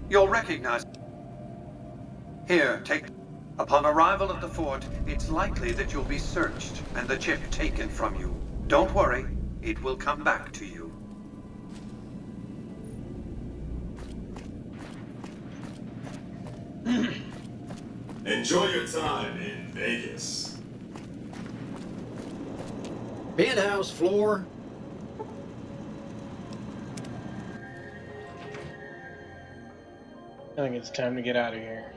You'll recognize... Here, take... Upon arrival at the fort, it's likely that you'll be searched and the chip taken from you. Don't worry, it will come back to you. Enjoy your time in Vegas. Penthouse floor. I think it's time to get out of here.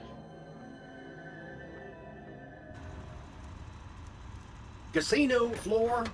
Casino floor.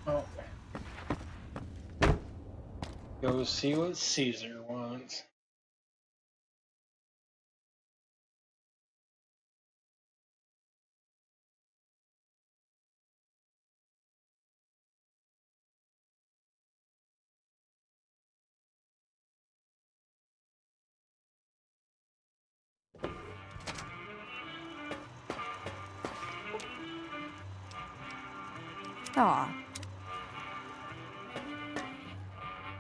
Oh. Go see what Caesar wants. Aw.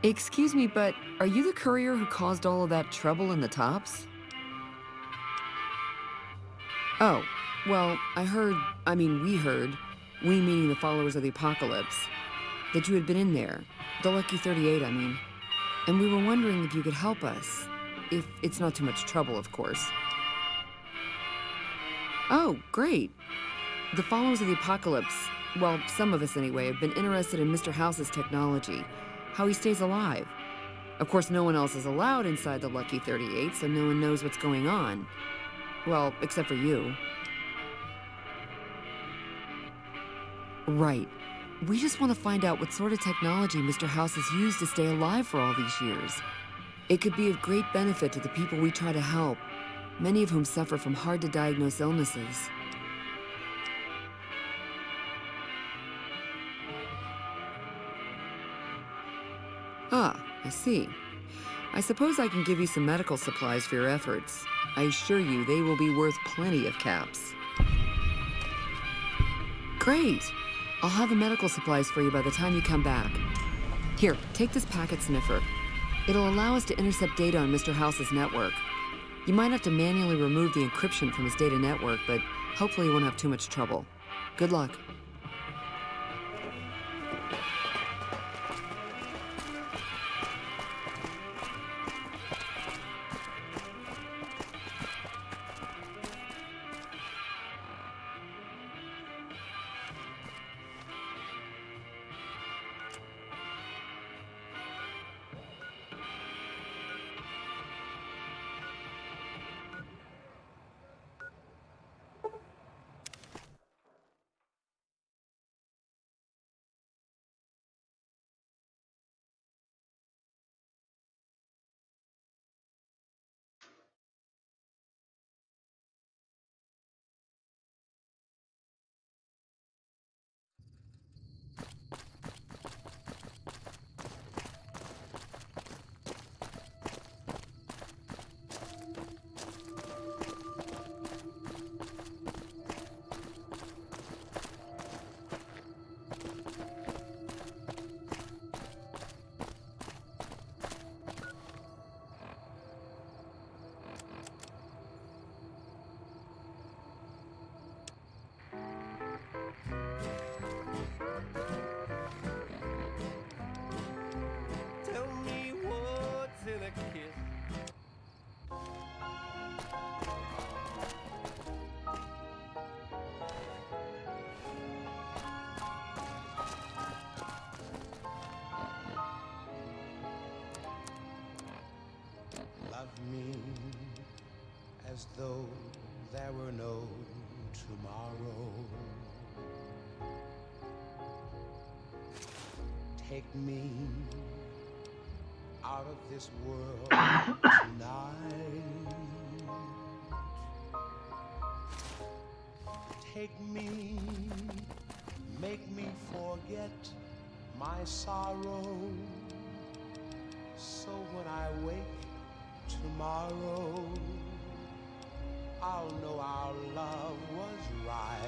Excuse me, but are you the courier who caused all of that trouble in the tops? Oh, Well, we heard, we meaning the followers of the apocalypse, that you had been in there. The Lucky 38, I mean. And we were wondering if you could help us. If it's not too much trouble, of course. Oh, great. The followers of the apocalypse, well, some of us anyway, have been interested in Mr. House's technology, how he stays alive. Of course, no one else is allowed inside the Lucky 38, so no one knows what's going on. Well, except for you. Right. We just want to find out what sort of technology Mr. House has used to stay alive for all these years. It could be of great benefit to the people we try to help, many of whom suffer from hard-to-diagnose illnesses. Ah, I see. I suppose I can give you some medical supplies for your efforts. I assure you they will be worth plenty of caps. Great! I'll have the medical supplies for you by the time you come back. Here, take this packet sniffer. It'll allow us to intercept data on Mr. House's network. You might have to manually remove the encryption from his data network, but hopefully you won't have too much trouble. Good luck. Love me as though there were no tomorrow. Take me out of this world tonight. Take me, make me forget my sorrow. So when I wake tomorrow, I'll know our love was right.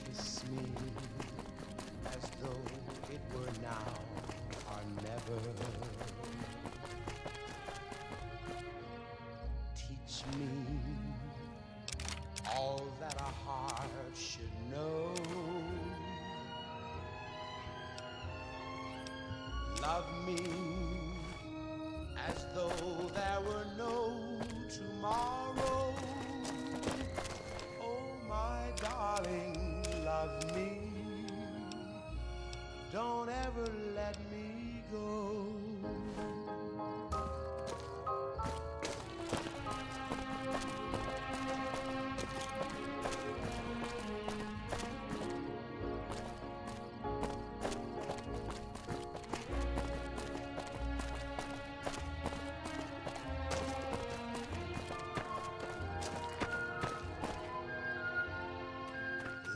Kiss me as though it were now or never. Teach me all that a heart should know. Love me as though there were no tomorrow. Oh, my darling, love me. Don't ever let me go.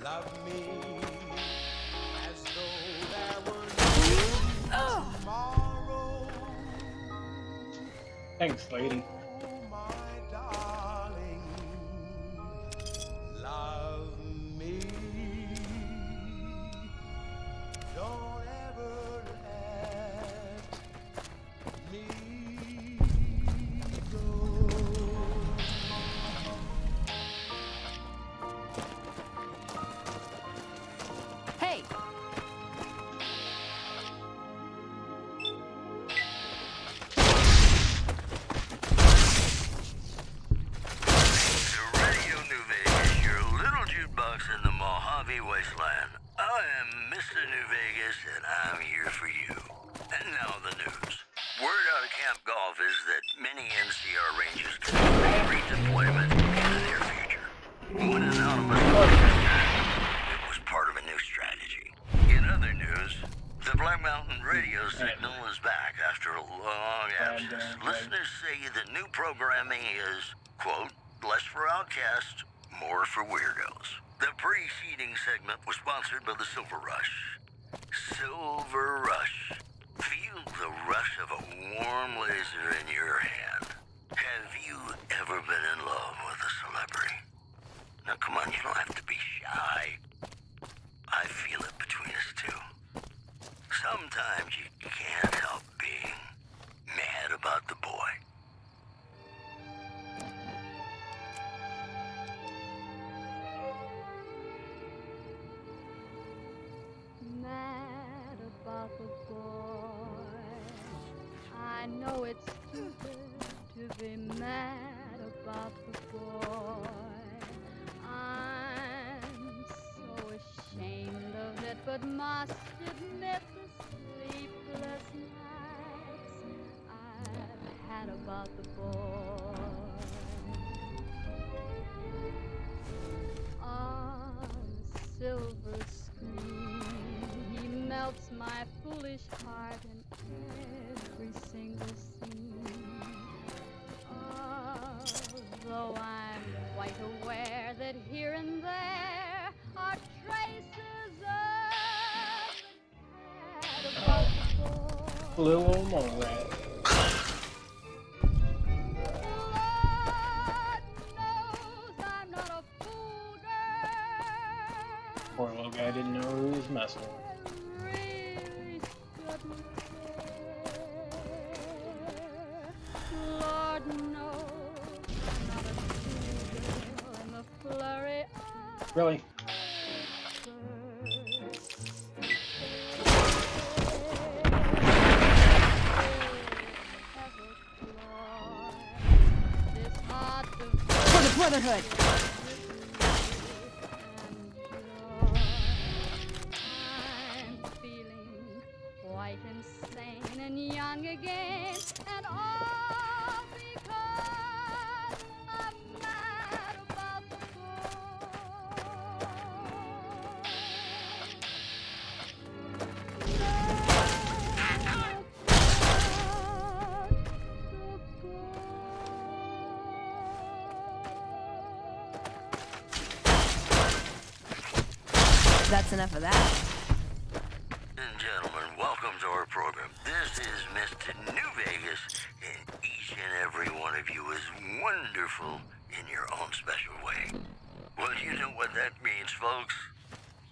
Love me as though there were no tomorrow. Thanks, lady. Oh, my darling, love me. Don't ever let me go. Camp Golf is that many NCR Rangers can expect redeployment in the near future. One anonymous it was part of a new strategy. In other news, the Black Mountain radio signal is back after a long absence. Listeners say the new programming is, quote, less for outcasts, more for weirdos. The preceding segment was sponsored by the Silver Rush. Silver Rush. Feel the rush of a warm laser in your hand. Have you ever been in love with a celebrity? Now come on, you don't have to be shy. I feel it between us two. Sometimes you can't help being mad about the boy. Mad about the boy. I know it's stupid to be mad about the boy. I'm so ashamed of it, but must admit the sleepless nights I've had about the boy. On a silver screen, he melts my foolish heart in every single scene. Although I'm quite aware that here and there are traces of the cat about the boy. Blue or mole rat. Poor little guy didn't know who he was messing with. Lord knows I'm not a schoolgirl in the flurry of Really? For the brotherhood! I'm feeling quite insane and young again, and all because I'm mad about the That's enough of that. And gentlemen, welcome to our program. This is Mr. New Vegas, and each and every one of you is wonderful in your own special way. Well, you know what that means, folks.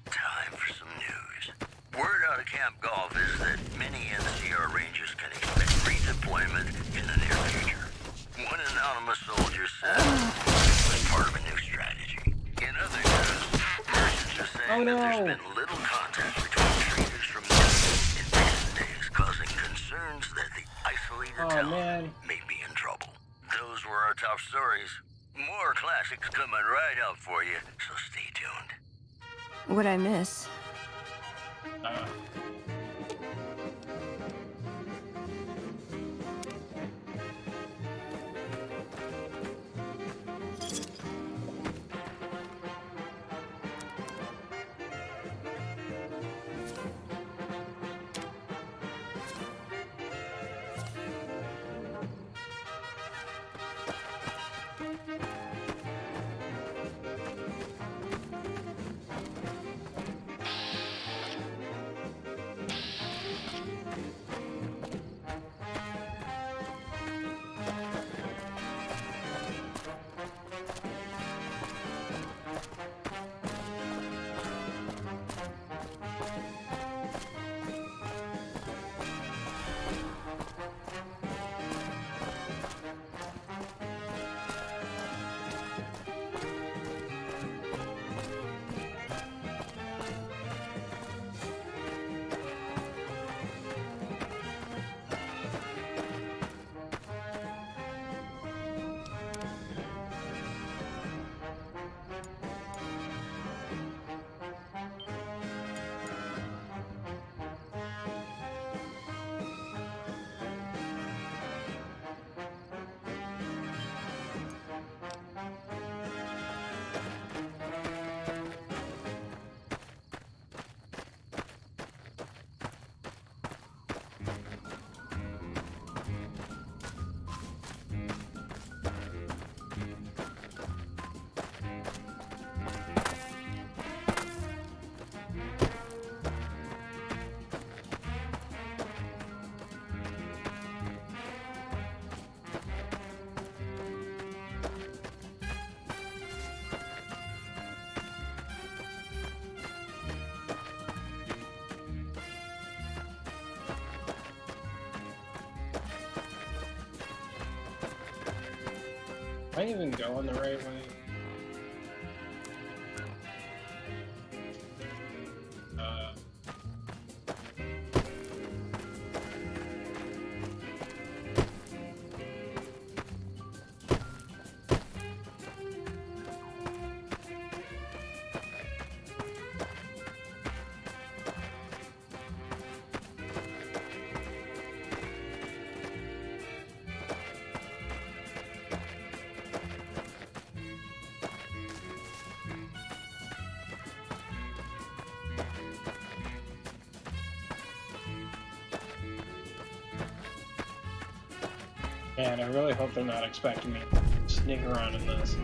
Time for some news. Word out of Camp Golf is that many NCR Rangers can expect redeployment in the near future. One anonymous soldier said it was part of a new strategy. In other news, persons are saying that there's been little contact between traders from the in recent days, causing concerns that the isolated town may be in trouble. Those were our top stories. More classics coming right up for you, so stay tuned. What'd I miss? I even going the right way? Man, I really hope they're not expecting me to sneak around in this.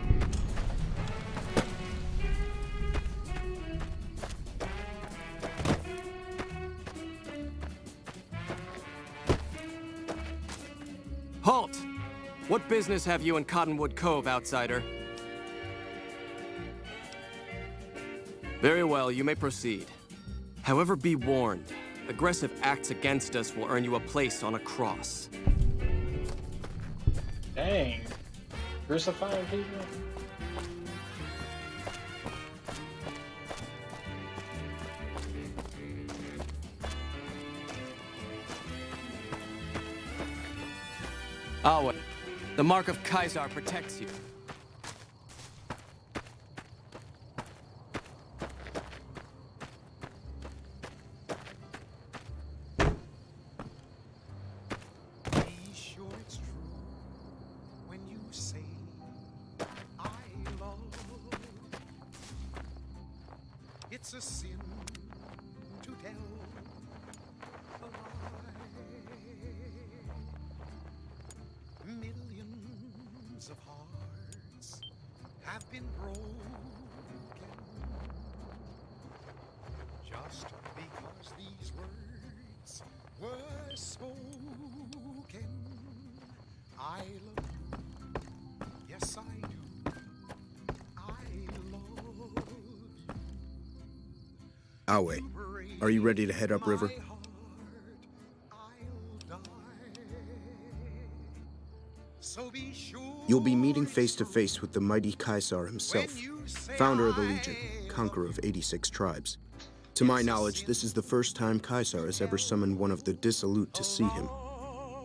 Halt! What business have you in Cottonwood Cove, outsider? Very well, you may proceed. However, be warned. Aggressive acts against us will earn you a place on a cross. Dang. Crucifying people? Ah, well. The mark of Caesar protects you. Be sure it's true when you say I love. It's a sin to tell a lie. Millions of hearts have been broken just because these words were spoken. I love you. Yes, I do. I love you. Awe, are you ready to head upriver? So be sure You'll be meeting face to face with the mighty Caesar himself, founder of the Legion, conqueror of 86 tribes. To my knowledge, this is the first time Caesar has ever summoned one of the dissolute to see him.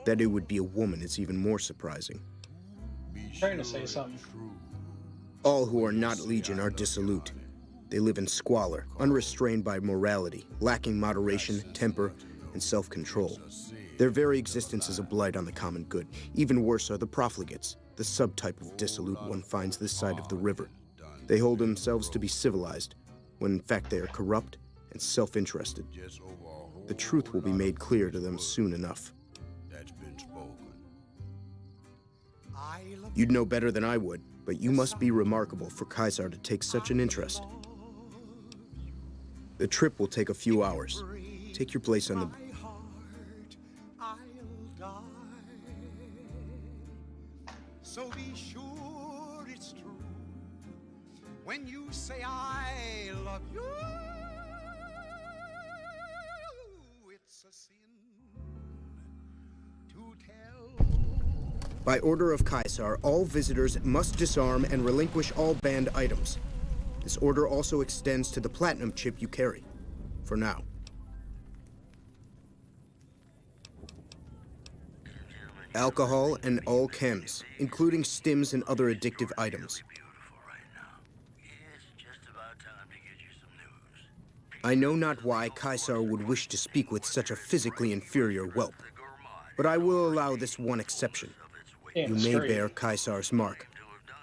That it would be a woman is even more surprising. Trying to say something. All who are not Legion are dissolute. They live in squalor, unrestrained by morality, lacking moderation, temper, and self-control. Their very existence is a blight on the common good. Even worse are the profligates, the subtype of dissolute one finds this side of the river. They hold themselves to be civilized, when in fact they are corrupt and self-interested. The truth will be made clear to them soon enough. You'd know better than I would, but you must be remarkable for Caesar to take such an interest. The trip will take a few hours. Take your place on the... So be sure it's true when you say I love you. It's a sin to tell. By order of Caesar, all visitors must disarm and relinquish all banned items. This order also extends to the platinum chip you carry. For now. Alcohol and all chems, including stims and other addictive items. I know not why Caesar would wish to speak with such a physically inferior whelp, but I will allow this one exception. You may bear Caesar's mark,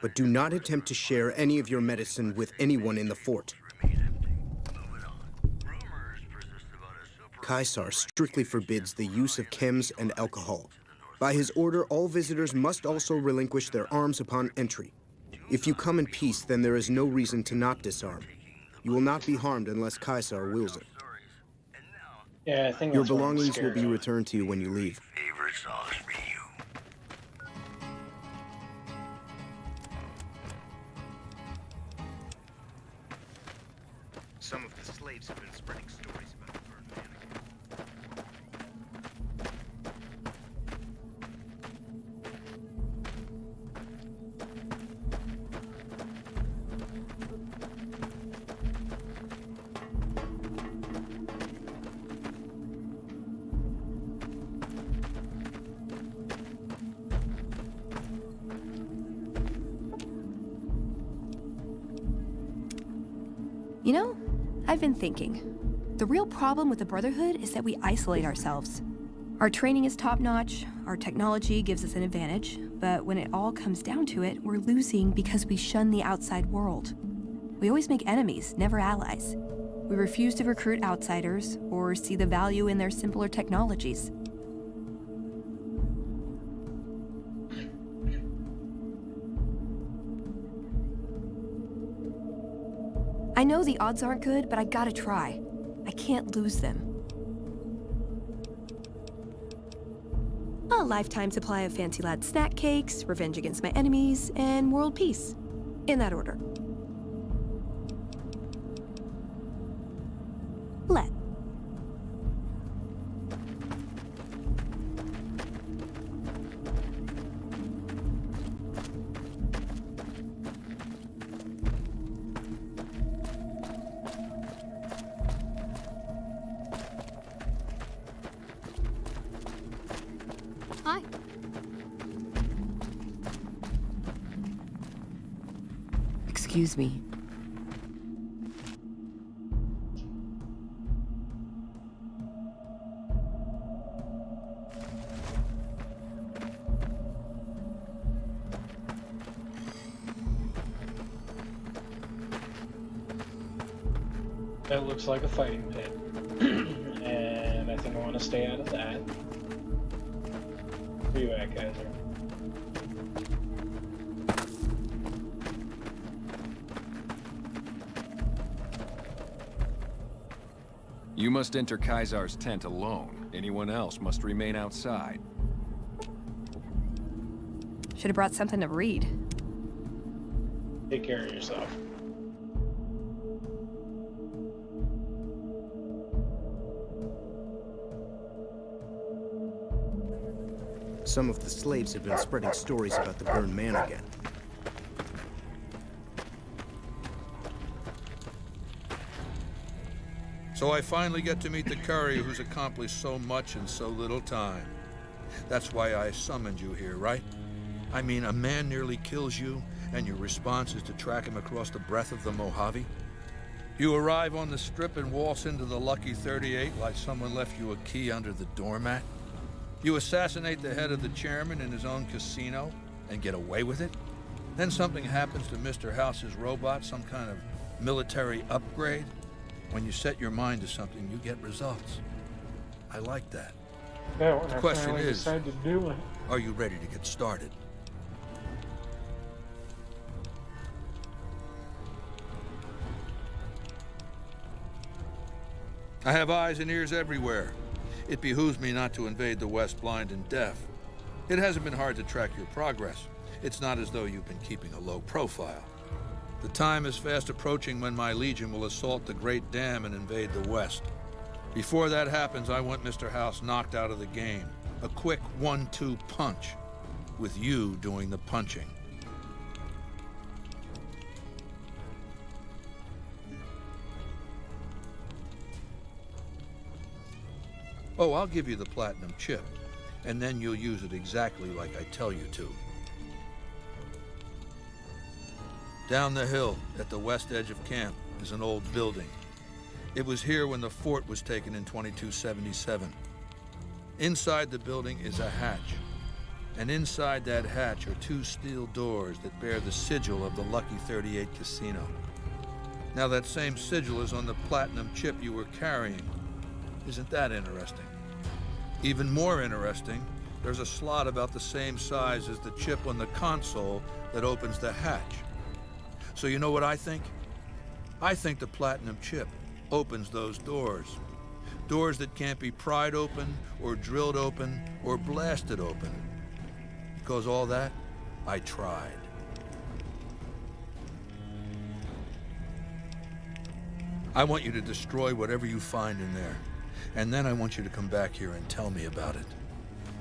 but do not attempt to share any of your medicine with anyone in the fort. Caesar strictly forbids the use of chems and alcohol. By his order, all visitors must also relinquish their arms upon entry. If you come in peace, then there is no reason to not disarm. You will not be harmed unless Caesar wills it. Yeah, I think your that's what I'm belongings will scared be of. returned to you when you leave. Favorite sauce for you. Some of the slaves have been spreading stories about the burned mannequin. You know, I've been thinking. The real problem with the Brotherhood is that we isolate ourselves. Our training is top-notch, our technology gives us an advantage, but when it all comes down to it, we're losing because we shun the outside world. We always make enemies, never allies. We refuse to recruit outsiders or see the value in their simpler technologies. I know the odds aren't good, but I gotta try. I can't lose them. A lifetime supply of Fancy Lad snack cakes, revenge against my enemies, and world peace. In that order. Let. Hi. Excuse me. That looks like a fighting pit. And I think I want to stay out of that. Where you at, Kaiser? You must enter Kaisar's tent alone. Anyone else must remain outside. Should have brought something to read. Take care of yourself. Some of the slaves have been spreading stories about the burned man again. So I finally get to meet the courier who's accomplished so much in so little time. That's why I summoned you here, right? I mean, a man nearly kills you, and your response is to track him across the breadth of the Mojave? You arrive on the strip and waltz into the Lucky 38 like someone left you a key under the doormat? You assassinate the head of the chairman in his own casino and get away with it? Then something happens to Mr. House's robot, some kind of military upgrade? When you set your mind to something, you get results. I like that. Yeah, when The I question finally is, decide to do it. are you ready to get started? I have eyes and ears everywhere. It behooves me not to invade the West blind and deaf. It hasn't been hard to track your progress. It's not as though you've been keeping a low profile. The time is fast approaching when my Legion will assault the Great Dam and invade the West. Before that happens, I want Mr. House knocked out of the game. A quick 1-2 punch, with you doing the punching. Oh, I'll give you the platinum chip, and then you'll use it exactly like I tell you to. Down the hill, at the west edge of camp, is an old building. It was here when the fort was taken in 2277. Inside the building is a hatch, and inside that hatch are 2 steel doors that bear the sigil of the Lucky 38 Casino. Now that same sigil is on the platinum chip you were carrying. Isn't that interesting? Even more interesting, there's a slot about the same size as the chip on the console that opens the hatch. So you know what I think? I think the platinum chip opens those doors. Doors that can't be pried open, or drilled open, or blasted open. Because all that, I tried. I want you to destroy whatever you find in there. And then I want you to come back here and tell me about it.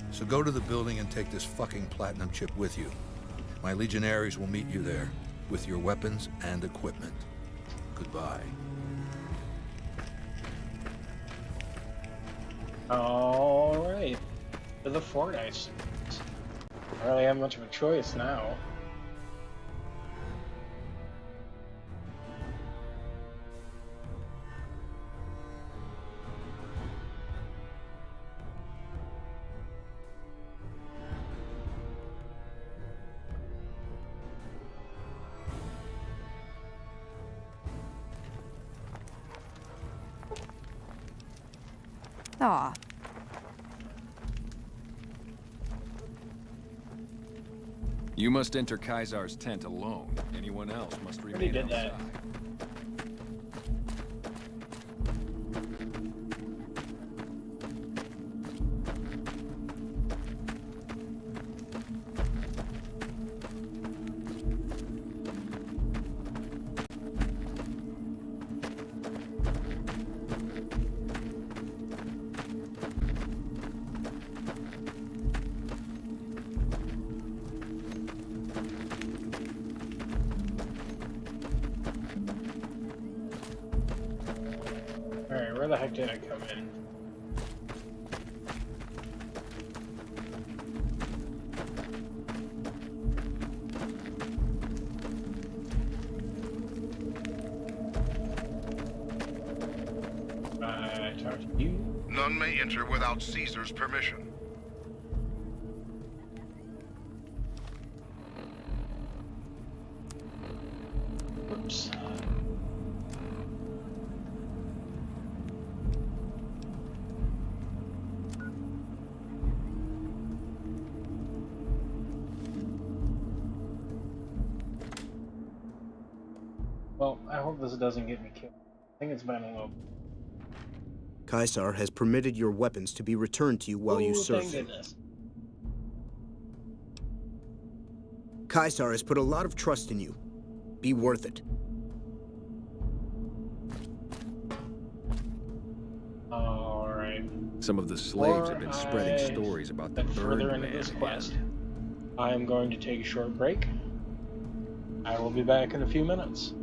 So go to the building and take this fucking platinum chip with you. My legionaries will meet you there, with your weapons and equipment. Goodbye. Alright. To the fort, I suppose. I don't really have much of a choice now. Aw. You must enter Kaisar's tent alone. Anyone else must Already remain did that. outside. Alright, where the heck did I come in? I talked to you. None may enter without Caesar's permission. Oops. Well, I hope this doesn't get me killed. I think it's been a little. Kaisar has permitted your weapons to be returned to you while you Ooh, serve thank him. goodness. Kaisar has put a lot of trust in you. Be worth it. Alright. Some of the slaves have been Before spreading I stories about the get burned further into man this again. quest, I am going to take a short break. I will be back in a few minutes.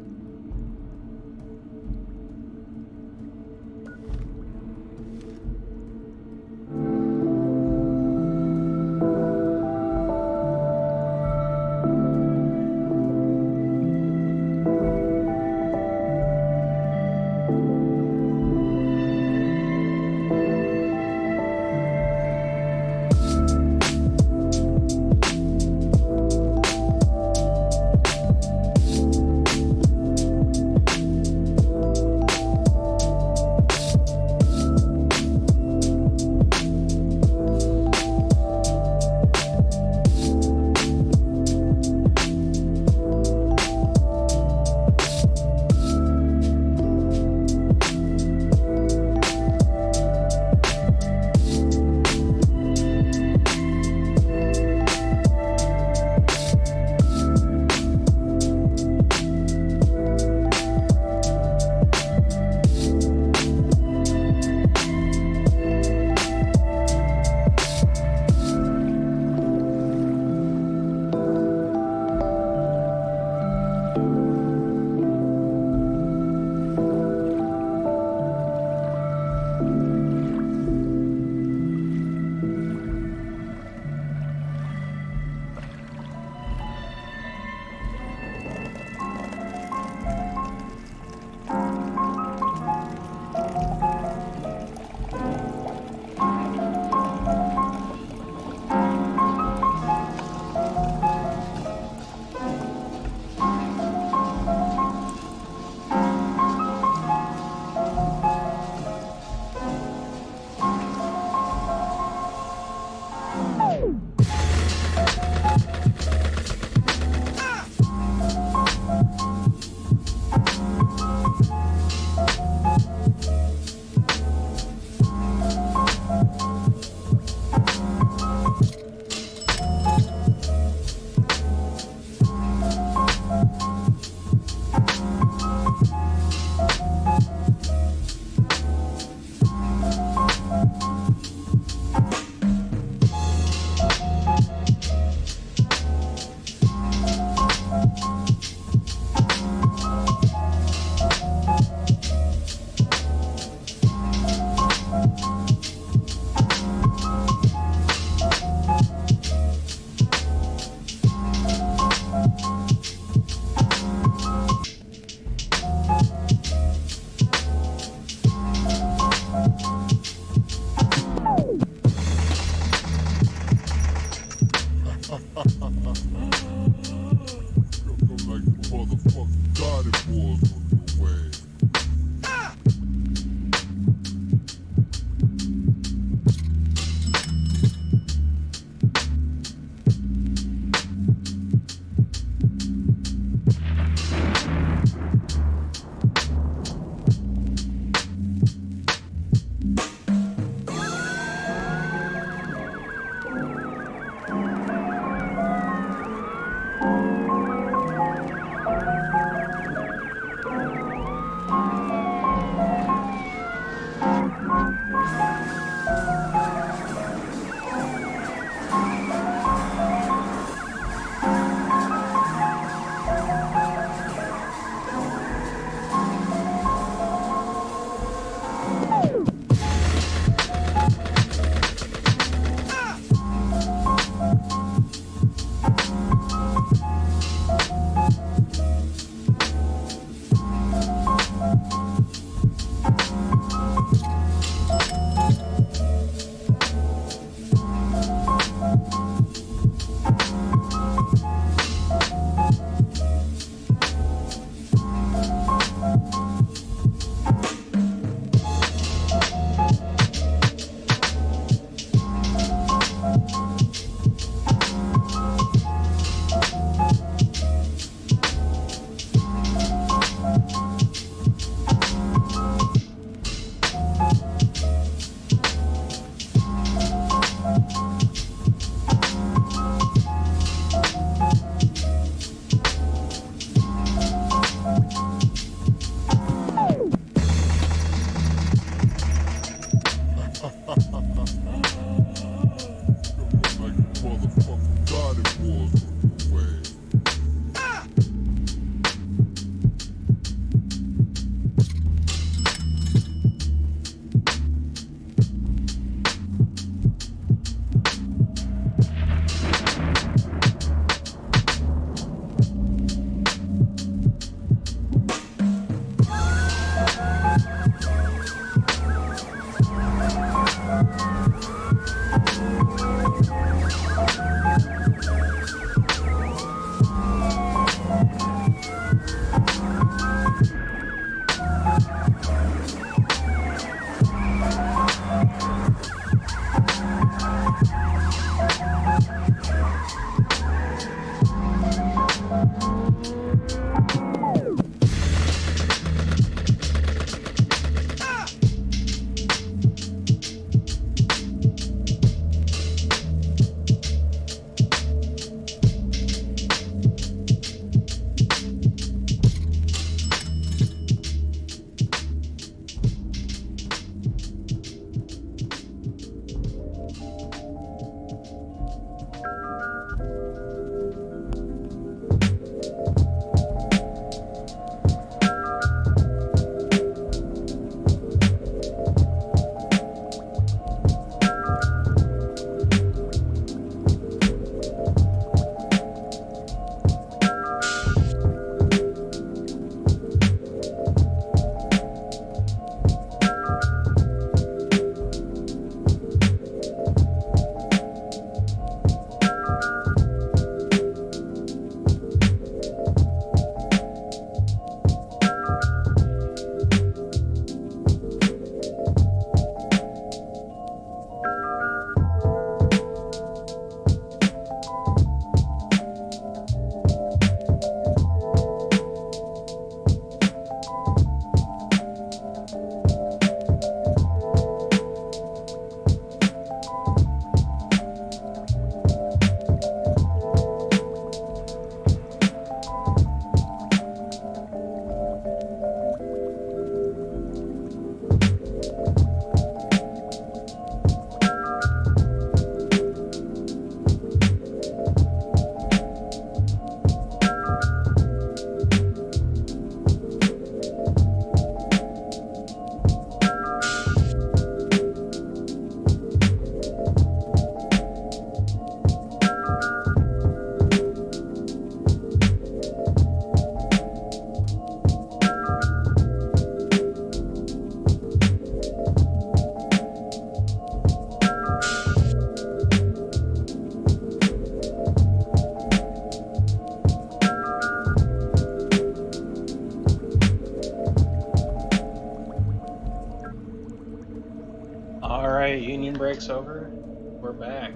break's over, we're back.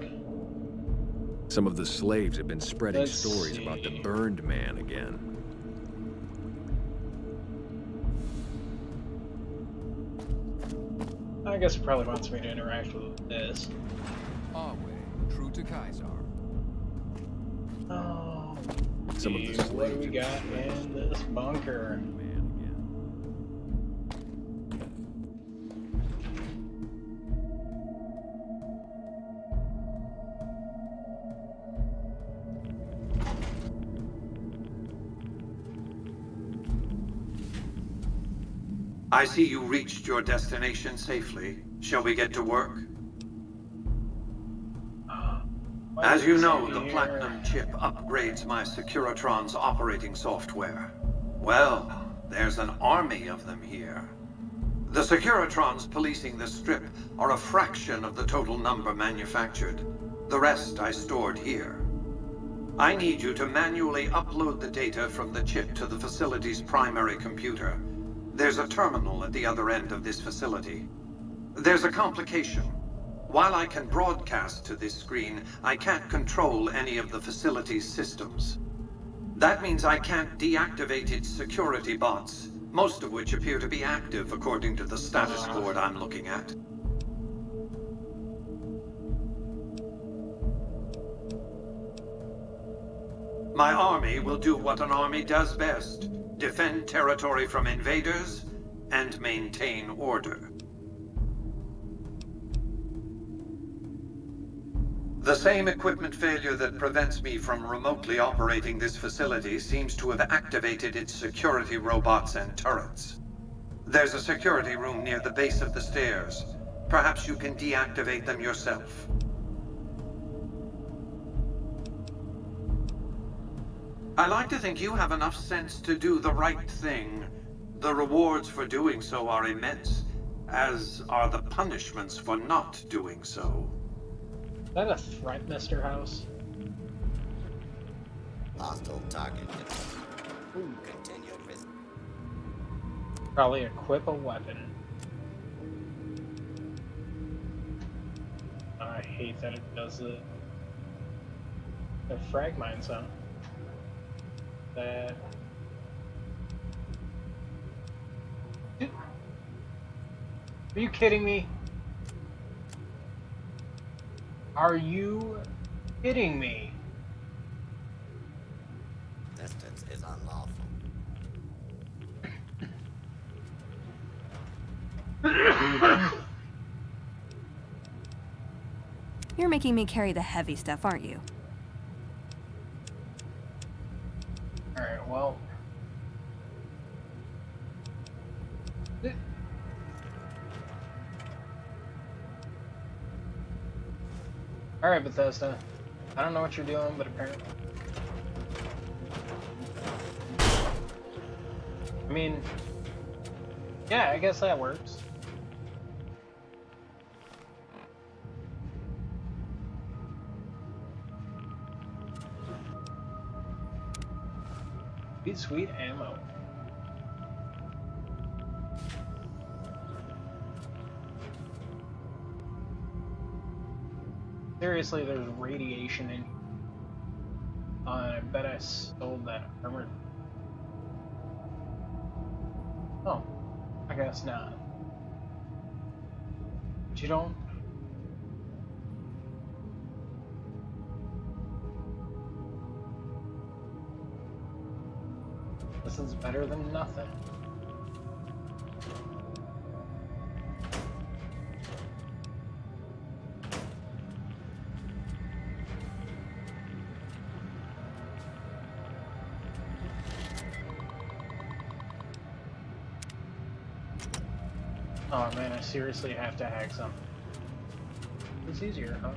Some of the slaves have been spreading Let's stories see. about the burned man again. I guess it probably wants me to interact with this. Our way, true to Kaiser. Oh, Some of the what do slaves we have got been spreading in this bunker? I see you reached your destination safely. Shall we get to work? As you know, the Platinum chip upgrades my Securitron's operating software. Well, there's an army of them here. The Securitrons policing the Strip are a fraction of the total number manufactured. The rest I stored here. I need you to manually upload the data from the chip to the facility's primary computer. There's a terminal at the other end of this facility. There's a complication. While I can broadcast to this screen, I can't control any of the facility's systems. That means I can't deactivate its security bots, most of which appear to be active according to the status board I'm looking at. My army will do what an army does best: defend territory from invaders and maintain order. The same equipment failure that prevents me from remotely operating this facility seems to have activated its security robots and turrets. There's a security room near the base of the stairs. Perhaps you can deactivate them yourself. I like to think you have enough sense to do the right thing. The rewards for doing so are immense, as are the punishments for not doing so. Is that a threat, Mr. House? Hostile target. Continue with. Probably equip a weapon. I hate that it does the frag mines on that. Are you kidding me? Are you kidding me? Distance is unlawful. You're making me carry the heavy stuff, aren't you? Alright, well. Alright, Bethesda. I don't know what you're doing, but apparently. I mean, yeah, I guess that works. Sweet ammo. Seriously, there's radiation in. I bet I stole that armor. Oh, I guess not. But you don't. This is better than nothing. Oh man, I seriously have to hack something. It's easier, huh?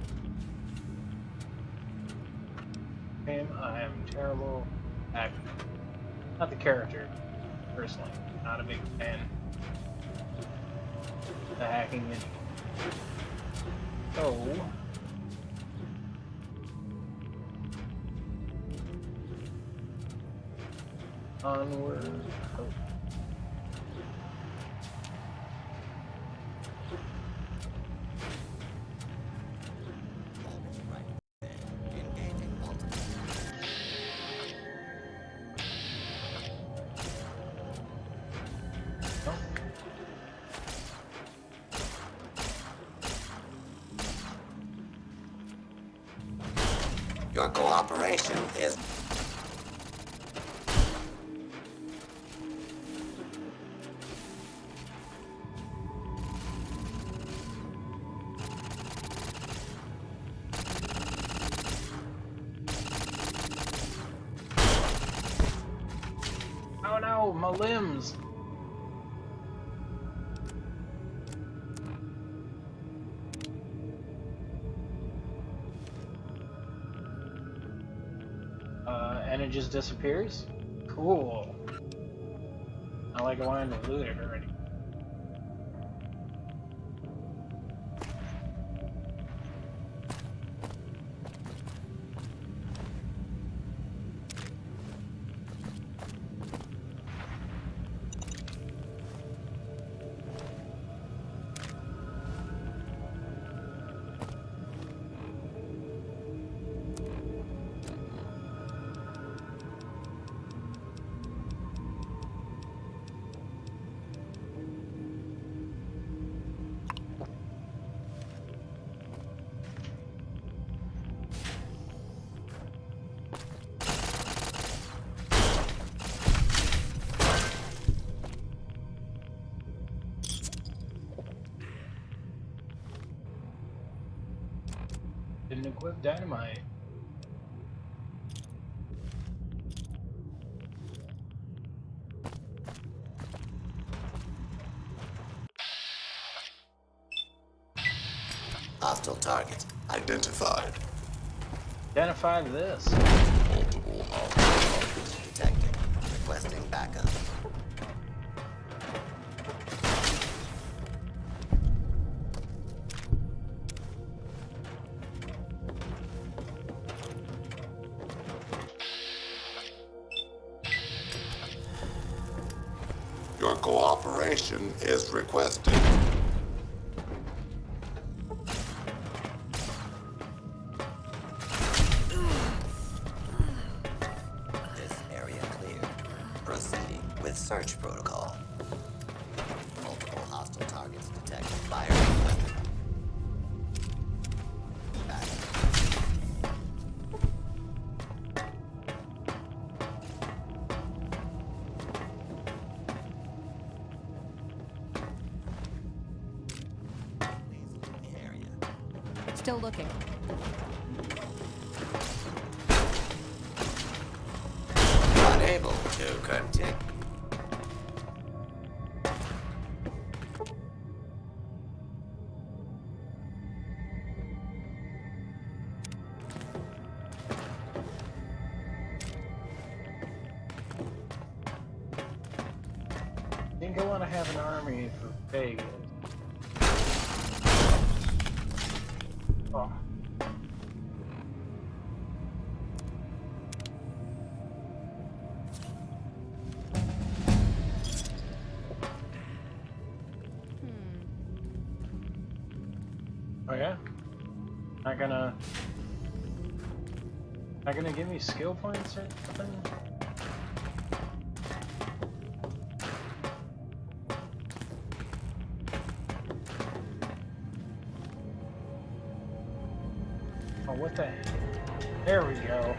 I am terrible at... Not the character, personally. Not a big fan. The hacking it. So... onward. Oh. Your cooperation is... Oh no, my limbs! And it just disappears? Cool. I like wanting to loot it already. Didn't equip dynamite. Hostile target identified. Identify this. Multiple hostile targets detected. Requesting backup. Your cooperation is requested. This area cleared. Proceeding with search protocol. Multiple hostile targets detected. Fire requested. Still looking. Unable to continue. Think I want to have an army for Vegas. Oh. Oh yeah? Not gonna give me skill points or something? Oh, what the heck? There we go.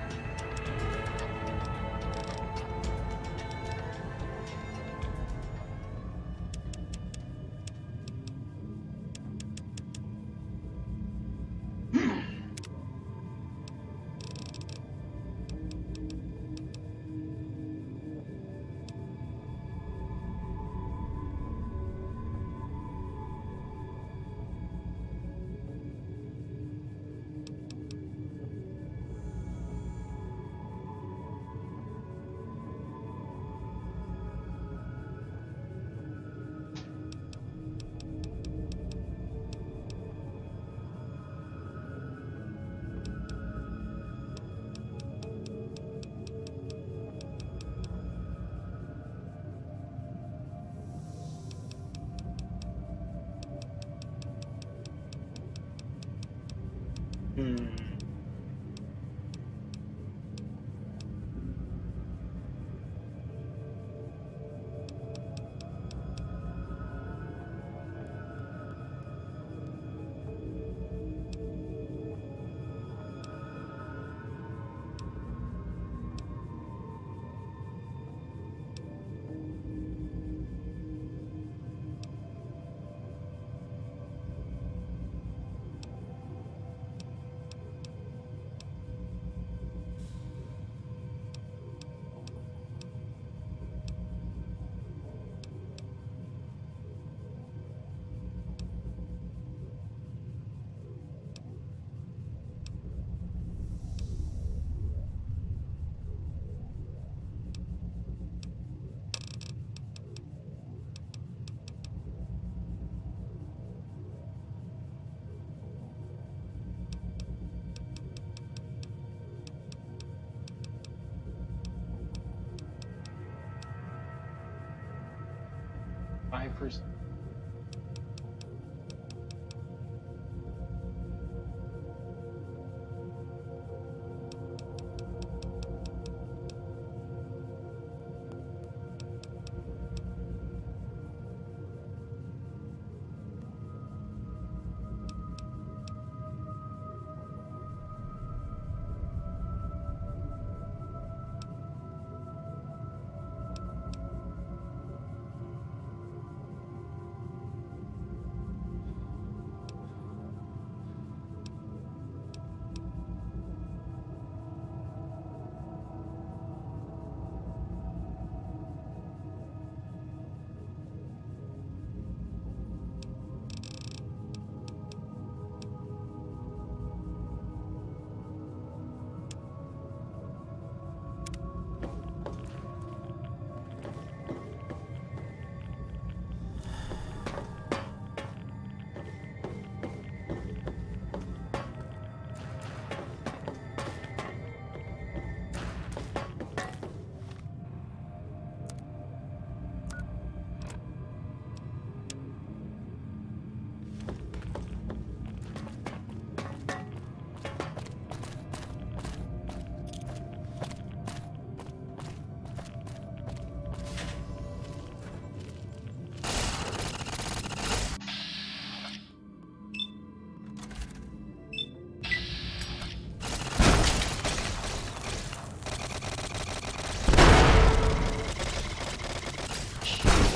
5%.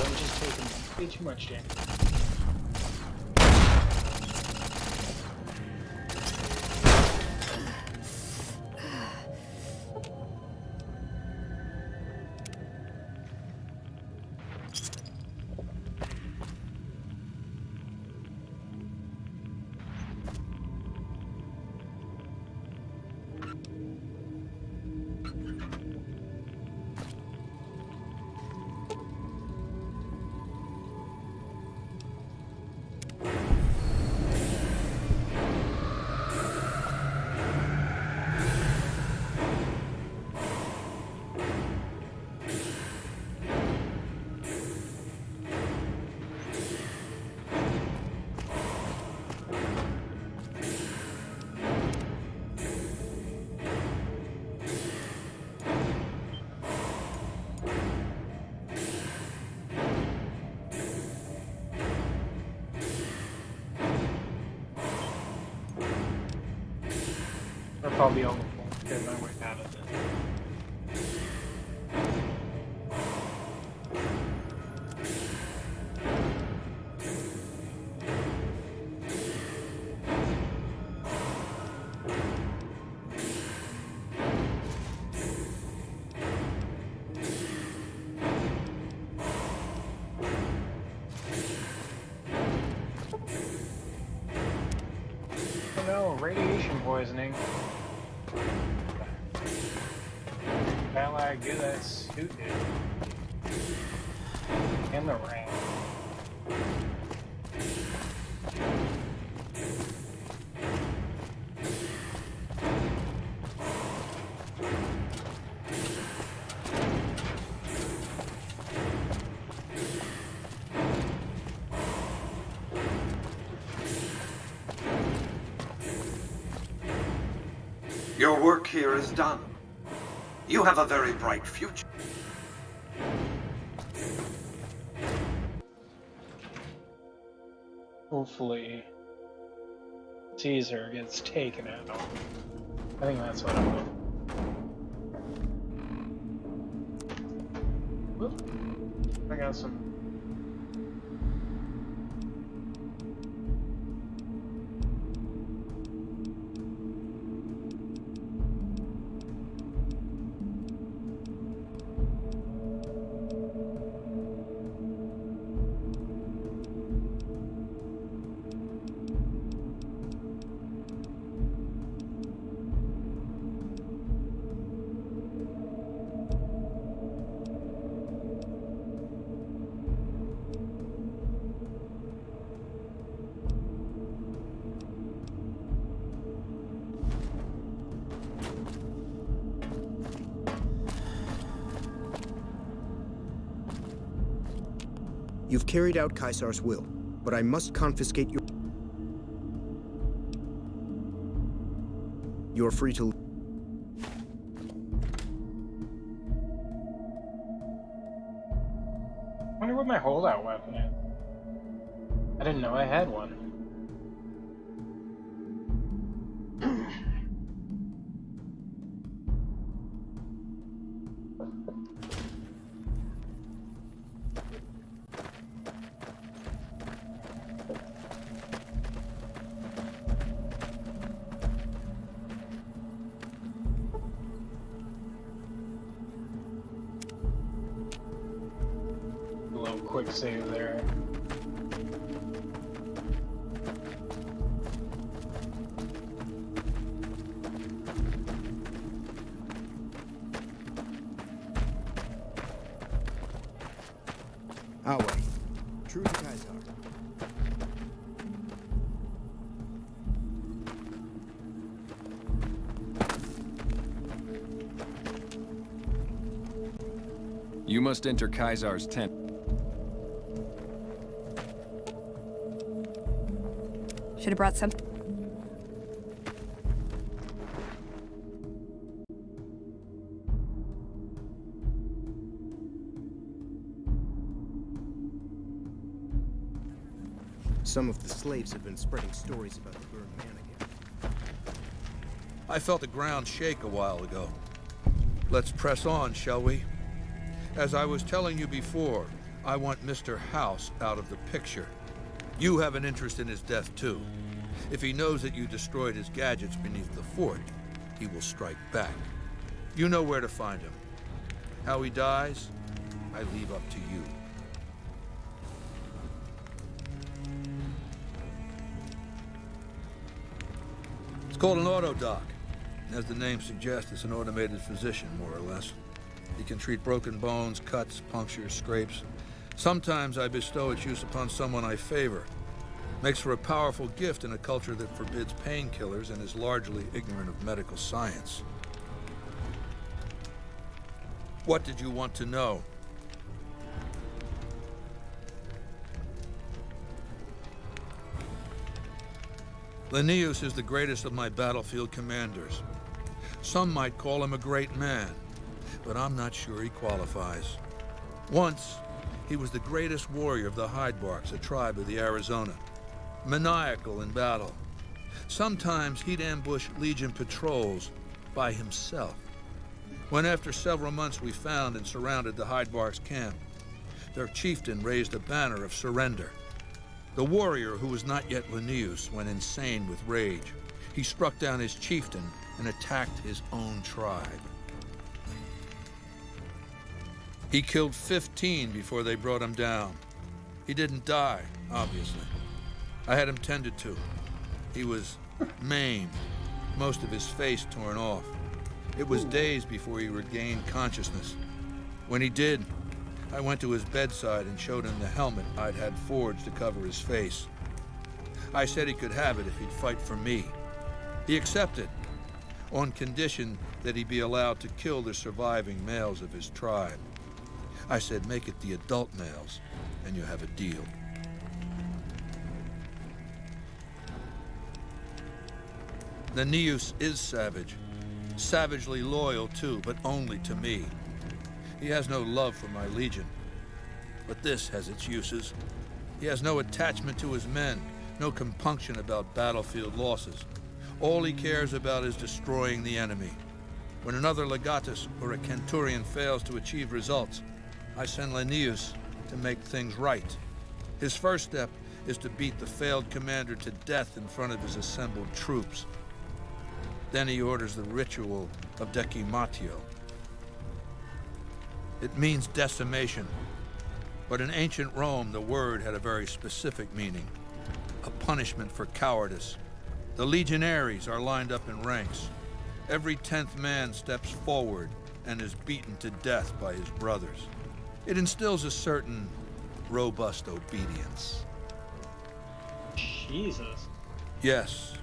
I'm just taking way too much damage. I'll probably almost get my way out of this. Oh no, radiation poisoning. How I get that suit in the rain. Your work here is done. You have a very bright future. Hopefully, Caesar gets taken out. I think that's what I'm hoping. Whoop. I got some. You've carried out Caesar's will, but I must confiscate your... You're free to... I wonder what my holdout weapon is. I didn't know I had one. A little quick save there. Our way. True to Caesar. You must enter Caesar's tent. Should have brought some. Some of the slaves have been spreading stories about the burned man again. I felt the ground shake a while ago. Let's press on, shall we? As I was telling you before, I want Mr. House out of the picture. You have an interest in his death, too. If he knows that you destroyed his gadgets beneath the fort, he will strike back. You know where to find him. How he dies, I leave up to you. It's called an autodoc. As the name suggests, it's an automated physician, more or less. He can treat broken bones, cuts, punctures, scrapes. Sometimes I bestow its use upon someone I favor. Makes for a powerful gift in a culture that forbids painkillers and is largely ignorant of medical science. What did you want to know? Linnaeus is the greatest of my battlefield commanders. Some might call him a great man, but I'm not sure he qualifies. Once, he was the greatest warrior of the Hydebarks, a tribe of the Arizona. Maniacal in battle. Sometimes he'd ambush Legion patrols by himself. When after several months we found and surrounded the Hydebarks camp, their chieftain raised a banner of surrender. The warrior, who was not yet Linnaeus, went insane with rage. He struck down his chieftain and attacked his own tribe. He killed 15 before they brought him down. He didn't die, obviously. I had him tended to. He was maimed, most of his face torn off. It was days before he regained consciousness. When he did, I went to his bedside and showed him the helmet I'd had forged to cover his face. I said he could have it if he'd fight for me. He accepted, on condition that he be allowed to kill the surviving males of his tribe. I said, make it the adult males, and you have a deal. Linnaeus is savage. Savagely loyal, too, but only to me. He has no love for my legion. But this has its uses. He has no attachment to his men, no compunction about battlefield losses. All he cares about is destroying the enemy. When another legatus or a centurion fails to achieve results, I send Linnaeus to make things right. His first step is to beat the failed commander to death in front of his assembled troops. Then he orders the ritual of decimatio. It means decimation, but in ancient Rome, the word had a very specific meaning, a punishment for cowardice. The legionaries are lined up in ranks. Every 10th man steps forward and is beaten to death by his brothers. It instills a certain robust obedience. Jesus. Yes.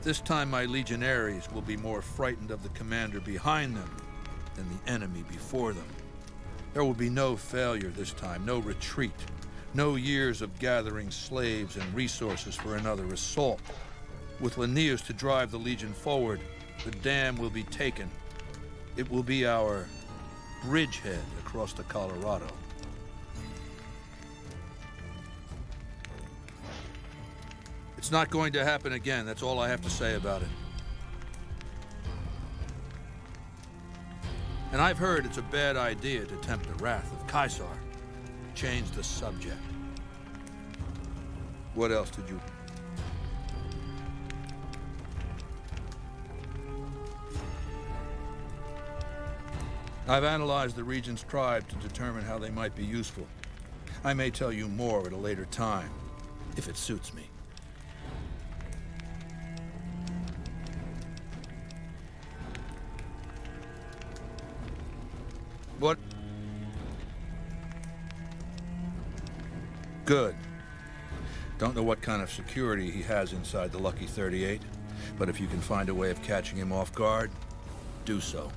This time my legionaries will be more frightened of the commander behind them than the enemy before them. There will be no failure this time, no retreat. No years of gathering slaves and resources for another assault. With Linnaeus to drive the Legion forward, the dam will be taken. It will be our bridgehead across the Colorado. It's not going to happen again. That's all I have to say about it. And I've heard it's a bad idea to tempt the wrath of Caesar. Change the subject. What else did you... I've analyzed the region's tribe to determine how they might be useful. I may tell you more at a later time, if it suits me. What? Good. Don't know what kind of security he has inside the Lucky 38, but if you can find a way of catching him off guard, do so.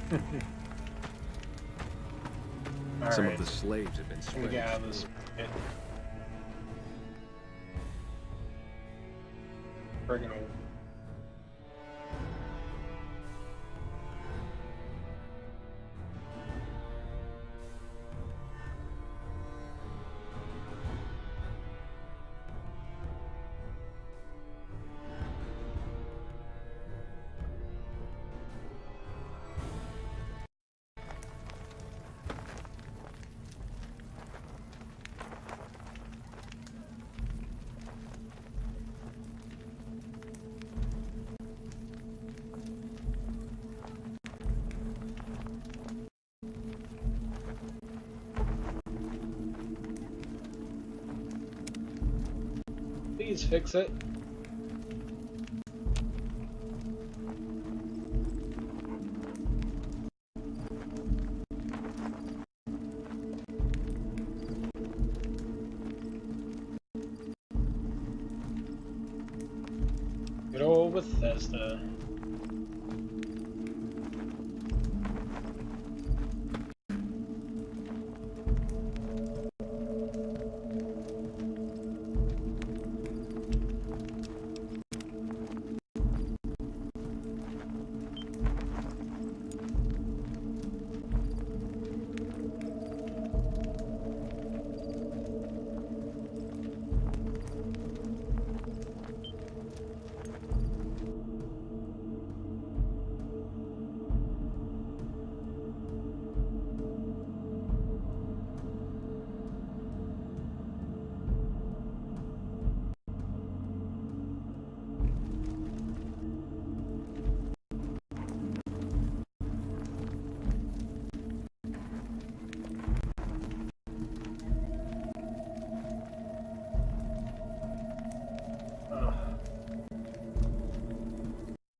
Some Alright. of the slaves have been Let me swayed. get out of this pit. Friggin' old. Please fix it. Good old Bethesda.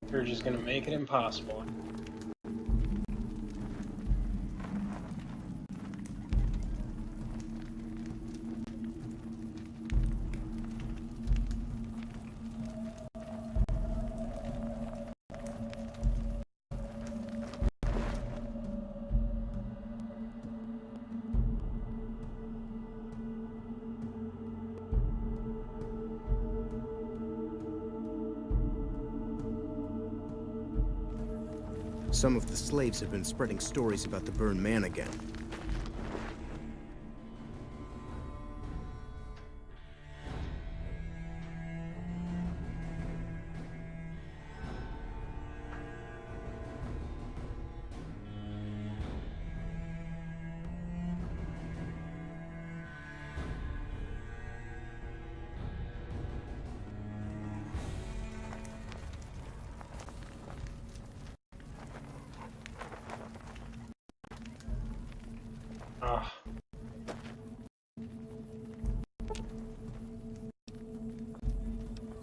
You're just gonna make it impossible. Some of the slaves have been spreading stories about the burned man again.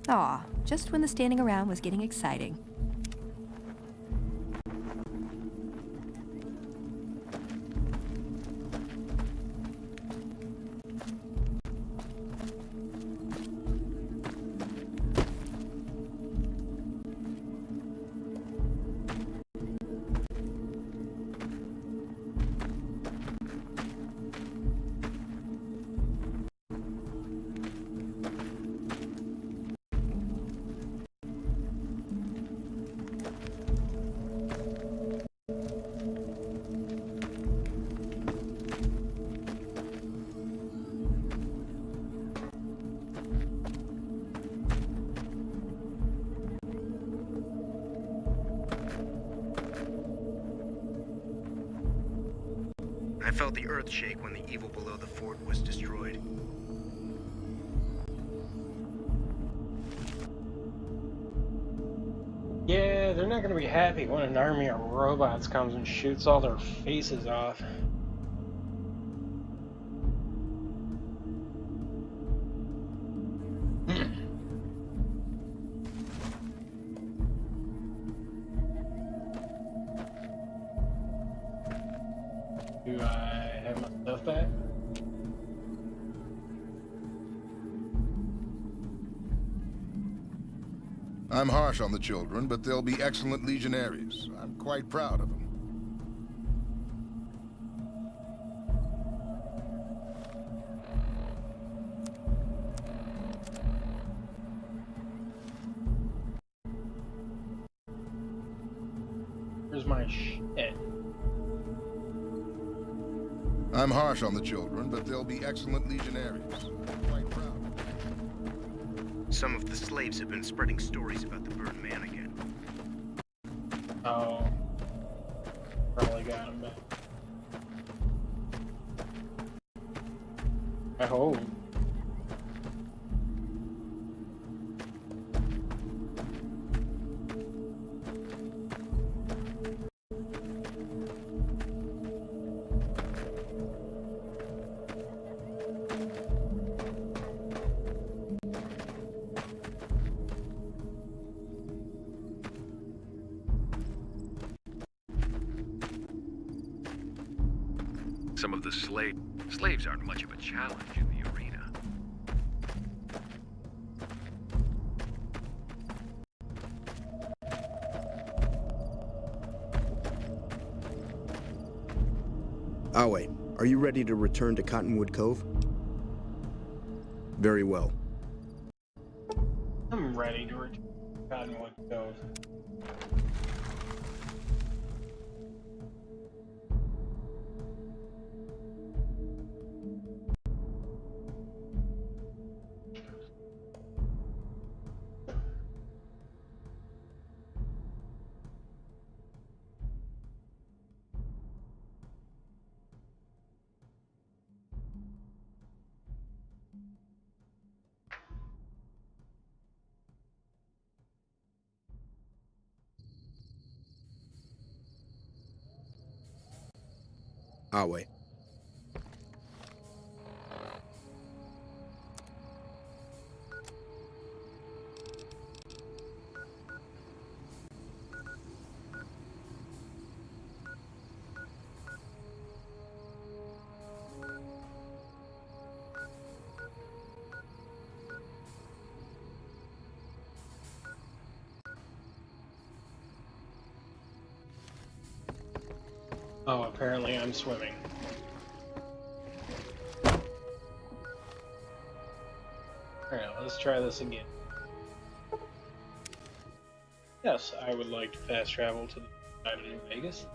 Aw, just when the standing around was getting exciting. I felt the earth shake when the evil below the fort was destroyed. Yeah, they're not gonna be happy when an army of robots comes and shoots all their faces off. Do I have my stuff back? I'm harsh on the children, but they'll be excellent legionaries. I'm quite proud of them. Where's my shit? I'm harsh on the children, but they'll be excellent legionaries. I'm quite proud of them. Some of the slaves have been spreading stories about the burned man again. Oh. Probably got him back. I hope. Some of the slaves aren't much of a challenge in the arena. Awe, are you ready to return to Cottonwood Cove? Very well. I'm ready to return to Cottonwood Cove. Awe. Oh, apparently I'm swimming. Alright, let's try this again. Yes, I would like to fast travel to the side of New Vegas.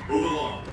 Move along.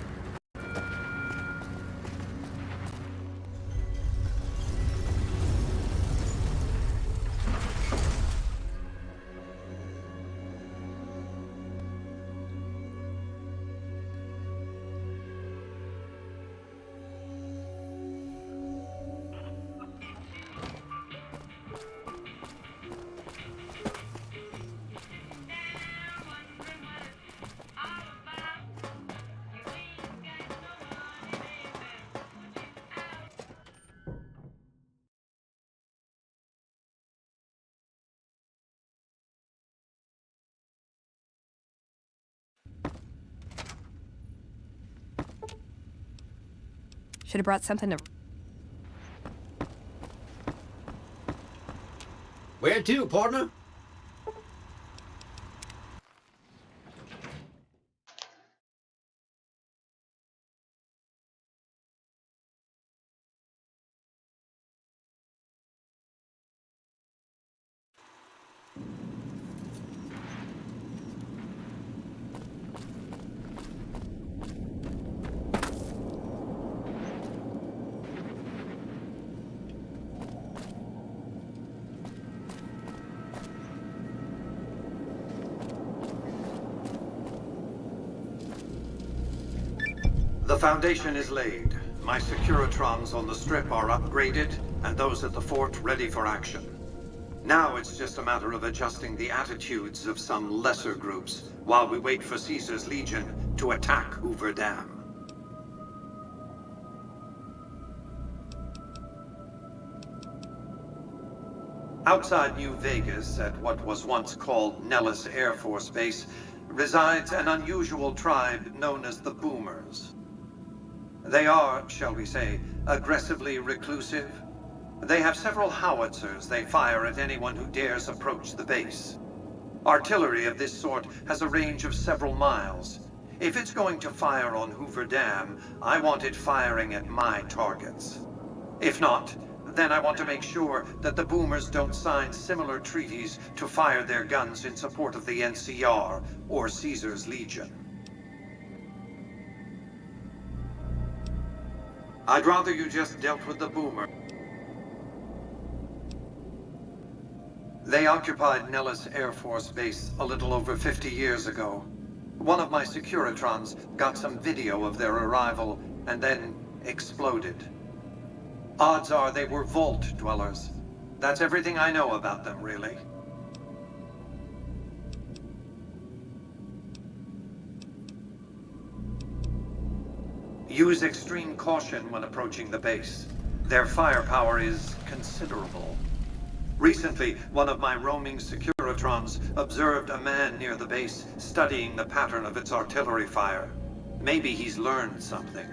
Should have brought something to... Where to, partner? foundation is laid. My Securitrons on the Strip are upgraded, and those at the fort ready for action. Now it's just a matter of adjusting the attitudes of some lesser groups while we wait for Caesar's Legion to attack Hoover Dam. Outside New Vegas, at what was once called Nellis Air Force Base, resides an unusual tribe known as the Boomers. They are, shall we say, aggressively reclusive. They have several howitzers they fire at anyone who dares approach the base. Artillery of this sort has a range of several miles. If it's going to fire on Hoover Dam, I want it firing at my targets. If not, then I want to make sure that the Boomers don't sign similar treaties to fire their guns in support of the NCR or Caesar's Legion. I'd rather you just dealt with the Boomer. They occupied Nellis Air Force Base a little over 50 years ago. One of my Securitrons got some video of their arrival and then exploded. Odds are they were vault dwellers. That's everything I know about them, really. Use extreme caution when approaching the base. Their firepower is considerable. Recently, one of my roaming Securitrons observed a man near the base studying the pattern of its artillery fire. Maybe he's learned something.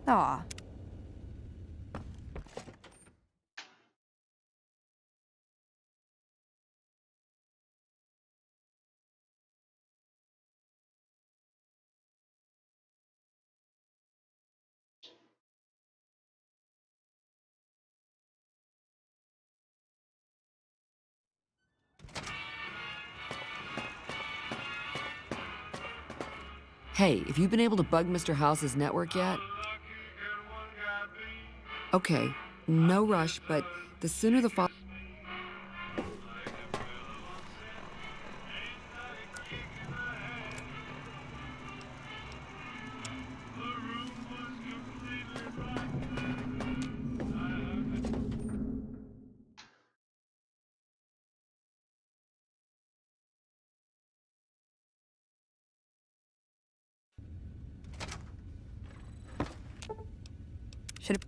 Aw. Hey, have you been able to bug Mr. House's network yet? Okay, no rush, but the sooner the file... Should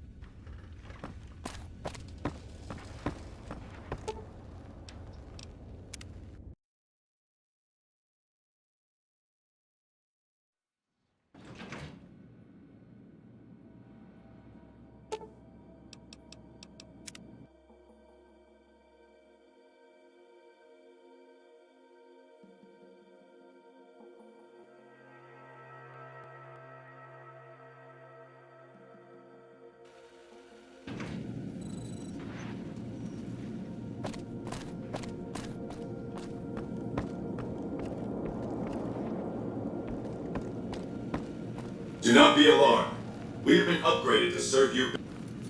Do not be alarmed. We have been upgraded to serve you.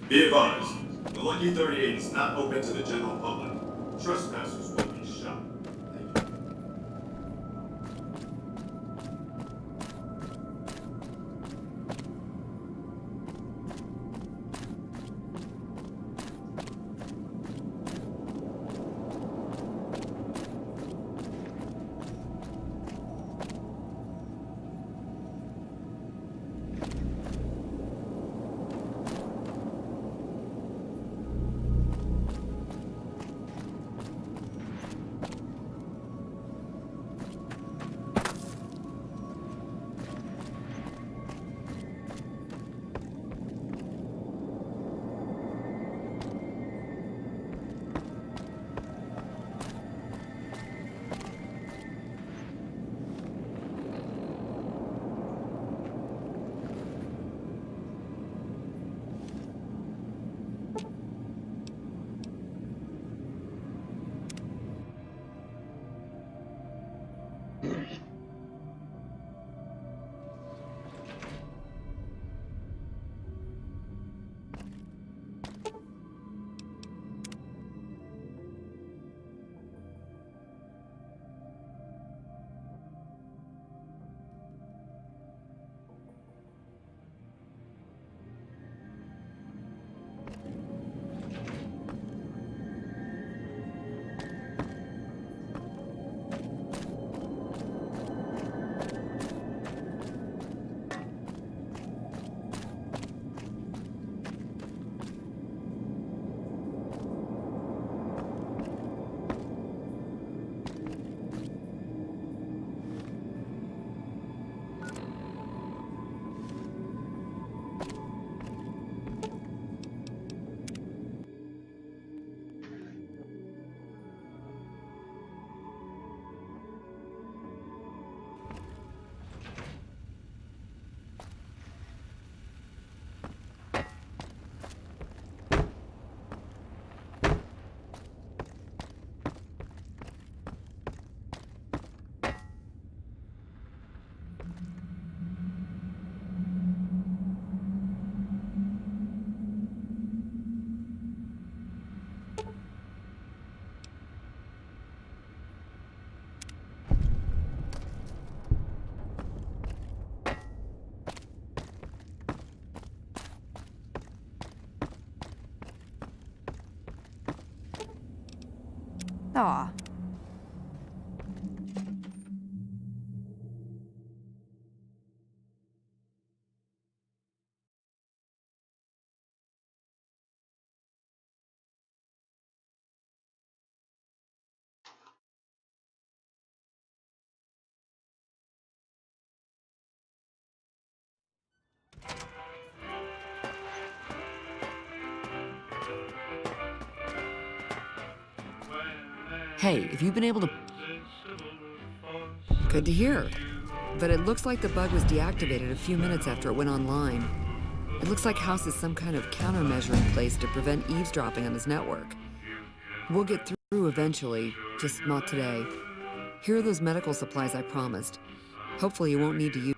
Be advised, the Lucky 38 is not open to the general public. Trespassers will be shot. Thank you. Aw. Hey, if you've been able to... Good to hear. But it looks like the bug was deactivated a few minutes after it went online. It looks like House has some kind of countermeasure in place to prevent eavesdropping on his network. We'll get through eventually, just not today. Here are those medical supplies I promised. Hopefully you won't need to use...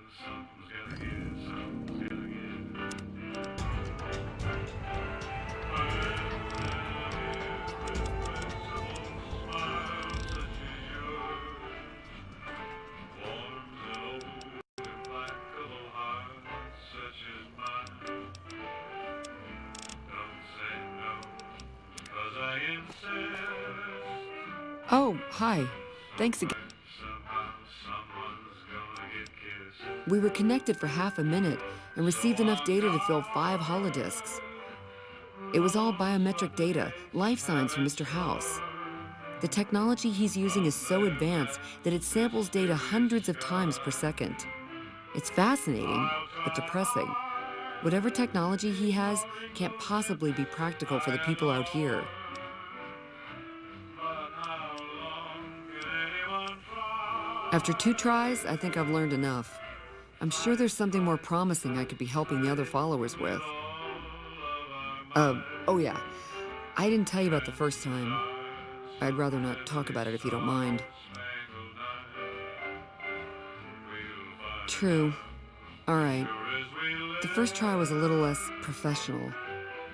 Oh, hi. Thanks again. We were connected for half a minute and received enough data to fill 5 holodisks. It was all biometric data, life signs from Mr. House. The technology he's using is so advanced that it samples data hundreds of times per second. It's fascinating, but depressing. Whatever technology he has can't possibly be practical for the people out here. After 2 tries, I think I've learned enough. I'm sure there's something more promising I could be helping the other followers with. Oh yeah, I didn't tell you about the first time. I'd rather not talk about it if you don't mind. True. All right. The first try was a little less professional.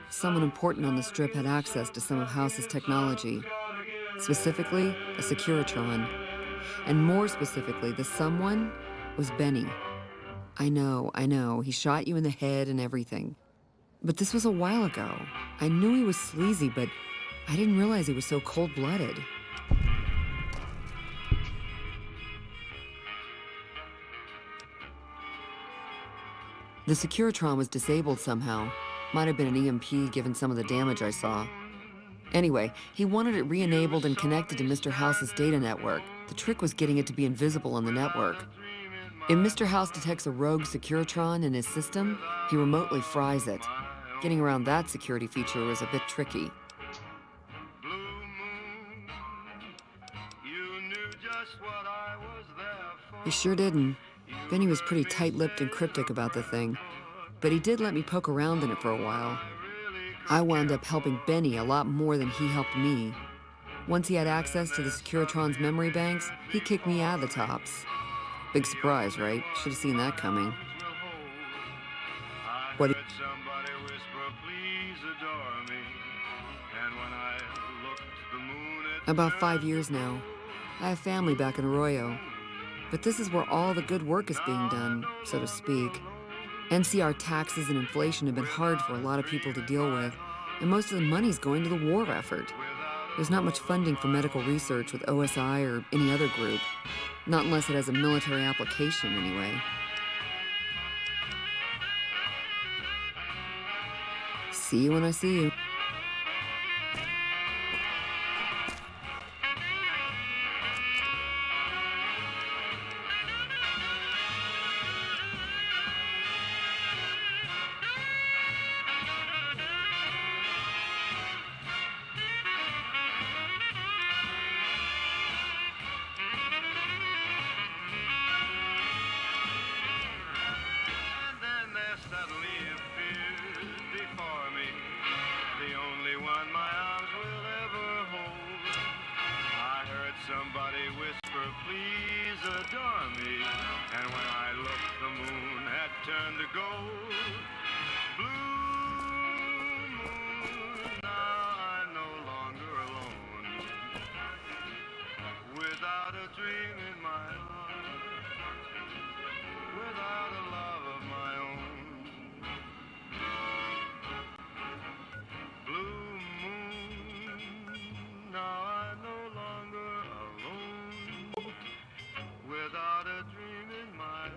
Someone important on the strip had access to some of House's technology. Specifically, a Securitron. And more specifically, the someone was Benny. I know, he shot you in the head and everything. But this was a while ago. I knew he was sleazy, but I didn't realize he was so cold-blooded. The Securitron was disabled somehow. Might have been an EMP given some of the damage I saw. Anyway, he wanted it re-enabled and connected to Mr. House's data network. The trick was getting it to be invisible on the network. If Mr. House detects a rogue Securitron in his system, he remotely fries it. Getting around that security feature was a bit tricky. He sure didn't. Benny was pretty tight-lipped and cryptic about the thing, but he did let me poke around in it for a while. I wound up helping Benny a lot more than he helped me. Once he had access to the Securitron's memory banks, he kicked me out of the tops. Big surprise, right? Should have seen that coming. What? Somebody whisper, please adore me. And when I looked, the moon had About 5 years now. I have family back in Arroyo. But this is where all the good work is being done, so to speak. NCR taxes and inflation have been hard for a lot of people to deal with, and most of the money's going to the war effort. There's not much funding for medical research with OSI or any other group. Not unless it has a military application, anyway. See you when I see you. And then there suddenly appeared before me the only one my arms will ever hold. I heard somebody whisper, please adore me. And when I looked, the moon had turned to gold. Blue moon, now I'm no longer alone. Without a dream in my heart, without a love of my own. Blue moon, now I'm no longer alone. Without a dream in my heart.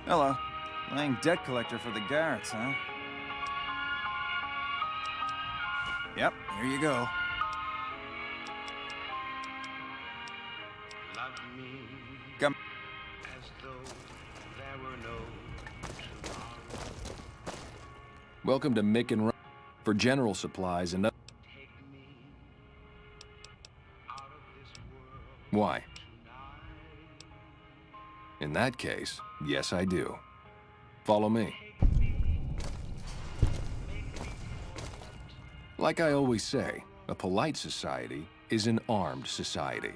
Hello. Laying debt collector for the Garretts, huh? Yep, here you go. Love me Come. as though there were no tomorrow. Welcome to Mick and Ryan. For general supplies and... Why? In that case, yes I do. Follow me. Like I always say, a polite society is an armed society.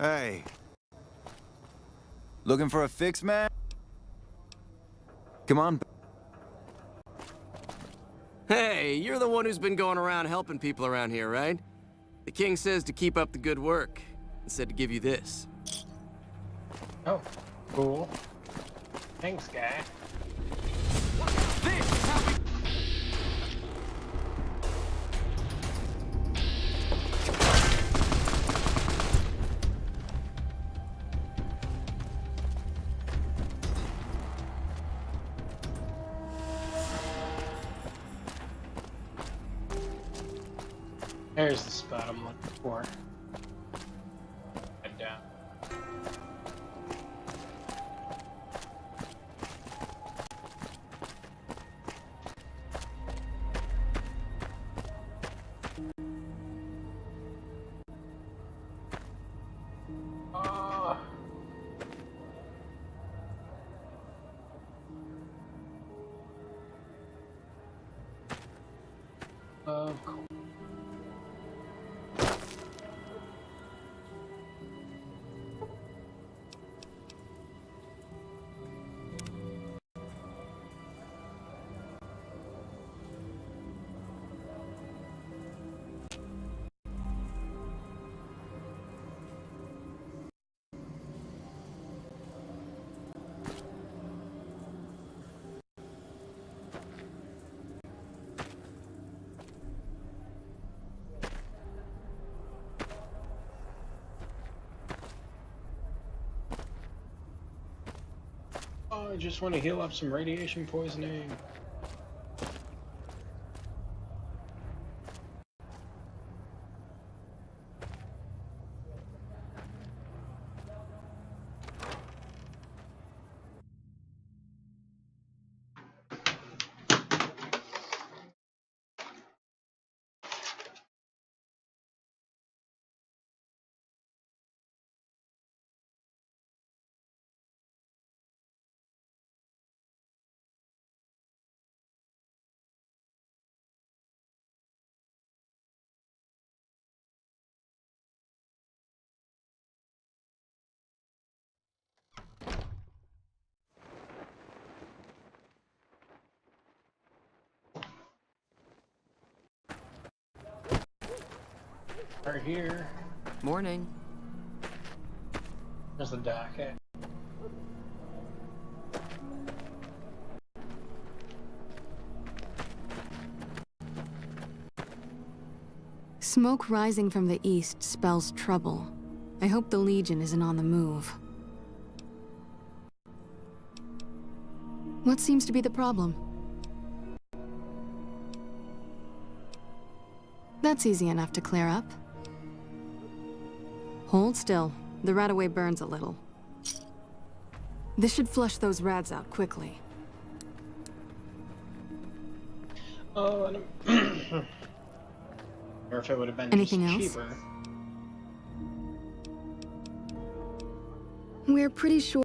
Hey. Looking for a fix, man? Come on. Hey, you're the one who's been going around helping people around here, right? The king says to keep up the good work, and said to give you this. Oh, cool. Thanks, guy. This is how we... There's the spot I'm looking for. Head down. Of course. Oh, I just want to heal up some radiation poisoning. Right here. Morning. There's the dock. Eh? Smoke rising from the east spells trouble. I hope the Legion isn't on the move. What seems to be the problem? That's easy enough to clear up. Hold still. The Radaway burns a little. This should flush those rads out quickly. Oh, and or if it would have been Anything just else? cheaper. We're pretty sure.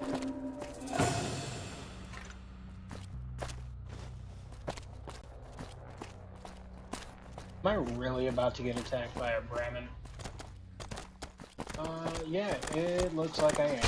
Am I really about to get attacked by a Brahmin? Yeah, it looks like I am.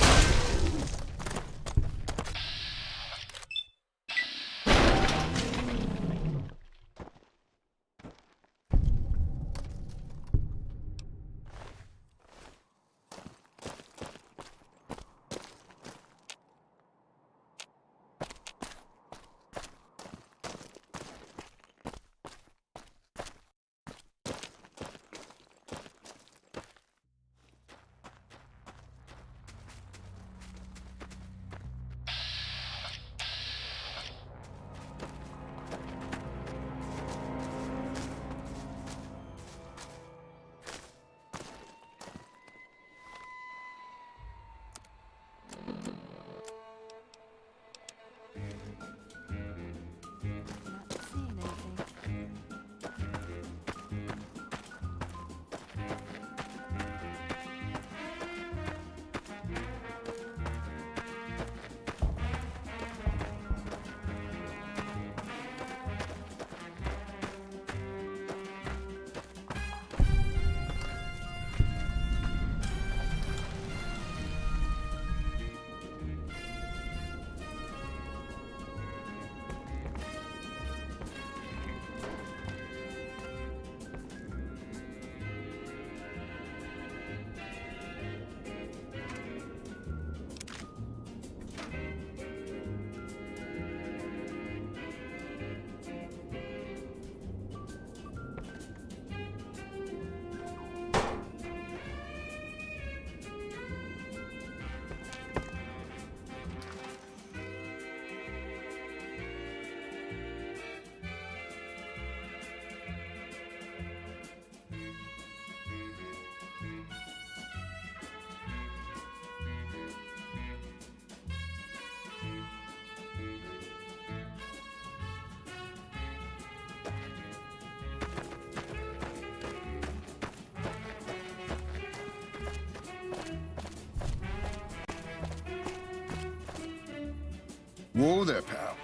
Whoa there, pal.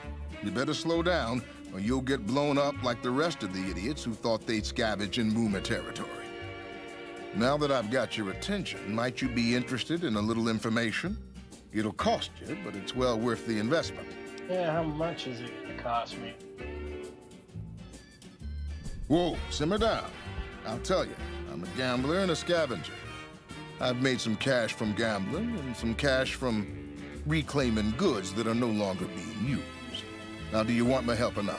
You better slow down, or you'll get blown up like the rest of the idiots who thought they'd scavenge in Boomer territory. Now that I've got your attention, might you be interested in a little information? It'll cost you, but it's well worth the investment. Yeah, how much is it gonna cost me? Whoa, simmer down. I'll tell you, I'm a gambler and a scavenger. I've made some cash from gambling and some cash from reclaiming goods that are no longer being used. Now, do you want my help or not?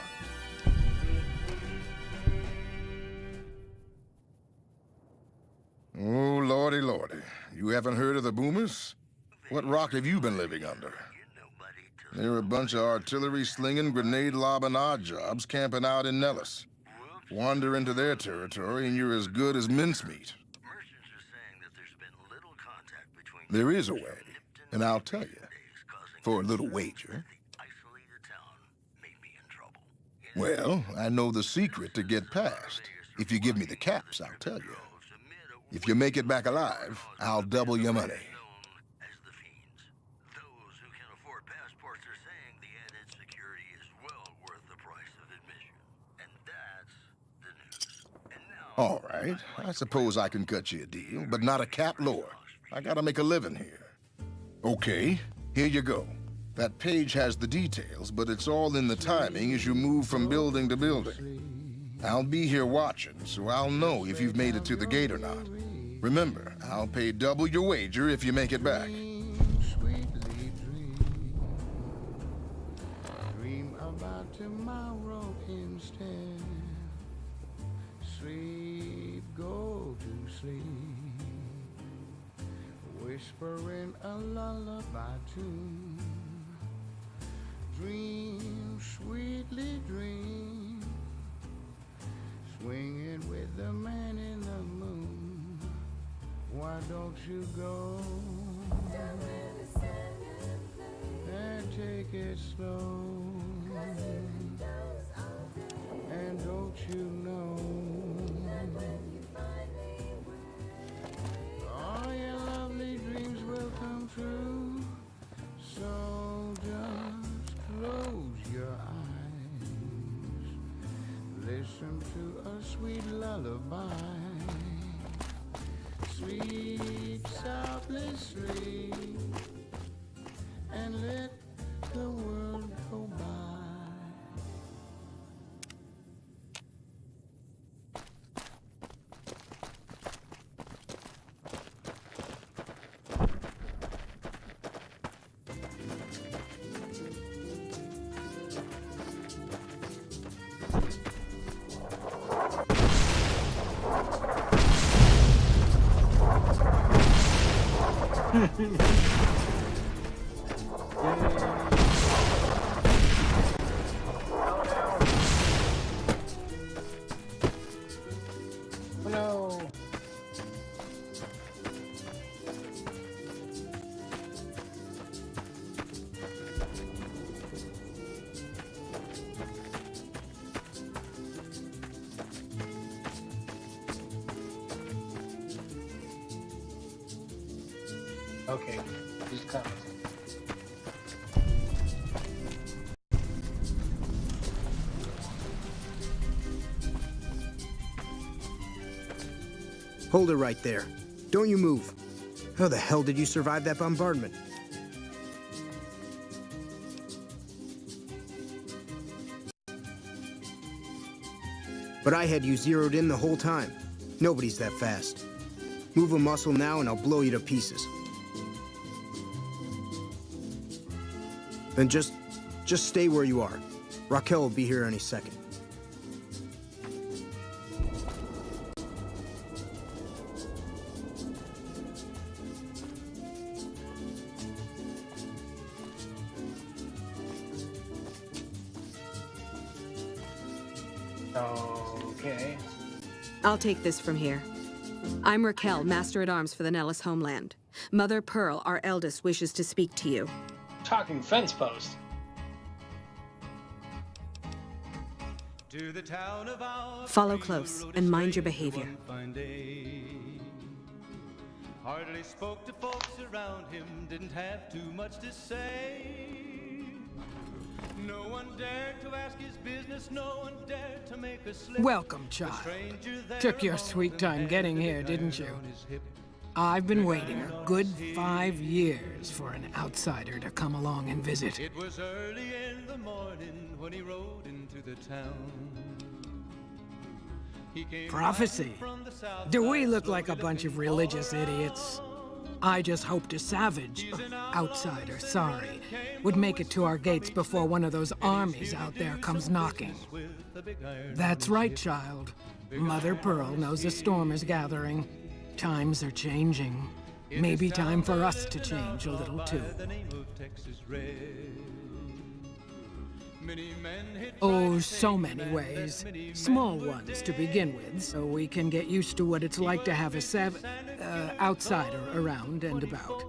Oh, lordy, lordy. You haven't heard of the Boomers? What rock have you been living under? They're a bunch of artillery-slinging, grenade-lobbing odd jobs camping out in Nellis. Wander into their territory and you're as good as mincemeat. There is a way, and I'll tell you. For a little wager. Well, I know the secret to get past. If you give me the caps, I'll tell you. If you make it back alive, I'll double your money. All right, I suppose I can cut you a deal, but not a cap lower. I gotta make a living here. Okay, here you go. That page has the details, but it's all in the timing as you move from building to building. I'll be here watching, so I'll know if you've made it to the gate or not. Remember, I'll pay double your wager if you make it back. Dream about tomorrow instead. Sleep, go to sleep. Whispering a lullaby tune. Dream, sweetly dream. Swinging with the man in the moon. Why don't you go and take it slow? And don't you know all your lovely dreams will come true? sweet lullaby. Sleep softly, sleep, and let the world go by. Oh no. Okay, he's coming. Hold it right there. Don't you move. How the hell did you survive that bombardment? But I had you zeroed in the whole time. Nobody's that fast. Move a muscle now and I'll blow you to pieces. Then just stay where you are. Raquel will be here any second. Okay. I'll take this from here. I'm Raquel, Master-at-Arms for the Nellis homeland. Mother Pearl, our eldest, wishes to speak to you. Talking fence post. Follow close and mind your behavior. Hardly spoke to folks around him, didn't have too much to say. No one dared to ask his business, no one dared to make a slip. Welcome, child. Took your sweet time getting here, didn't you? I've been waiting a good 5 years for an outsider to come along and visit. It was early in the morning when he rode into the town. He came Prophecy. from the south Do we look like a bunch of religious idiots? I just hoped a savage, outsider, sorry, would make it to our gates before one of those armies out there comes knocking. That's right, child. Mother Pearl knows a storm is gathering. Times are changing. Maybe time for us to change a little too. Oh, so many ways. Small ones to begin with, so we can get used to what it's like to have a outsider around and about.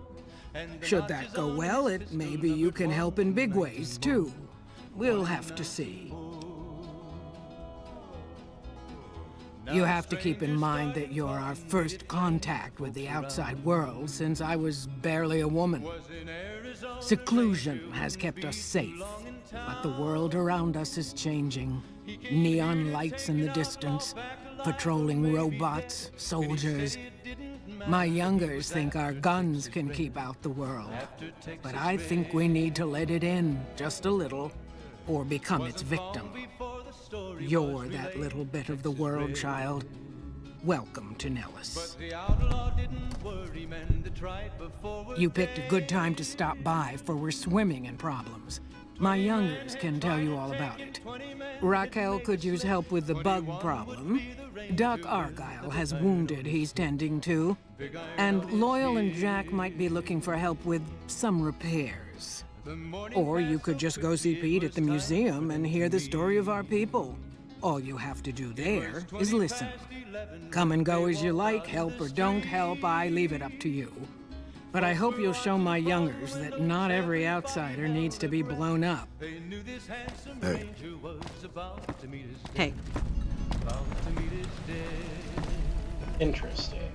Should that go well, maybe you can help in big ways too. We'll have to see. You have to keep in mind that you're our first contact with the outside world since I was barely a woman. Seclusion has kept us safe, but the world around us is changing. Neon lights in the distance, patrolling robots, soldiers. My youngers think our guns can keep out the world, but I think we need to let it in just a little, or become its victim. You're that little bit of the world, child. Welcome to Nellis. You picked a good time to stop by, for we're swimming in problems. My youngers can tell you all about it. Raquel could use help with the bug problem. Doc Argyle has wounded he's tending to. And Loyal and Jack might be looking for help with some repairs. Or you could just go see Pete at the museum and hear the story of our people. All you have to do there is listen. Come and go as you like, help or don't help, I leave it up to you. But I hope you'll show my youngers that not every outsider needs to be blown up. Hey. Hey. Interesting.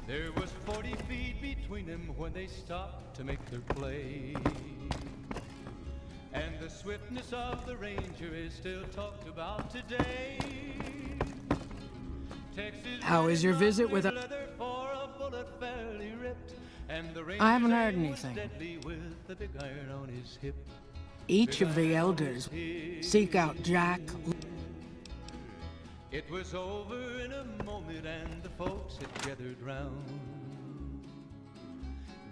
There was 40 feet between them when they stopped to make their play. And the swiftness of the Ranger is still talked about today. How is your visit with a... I haven't heard anything. Each of the elders seek out Jack. It was over in a moment and the folks had gathered round.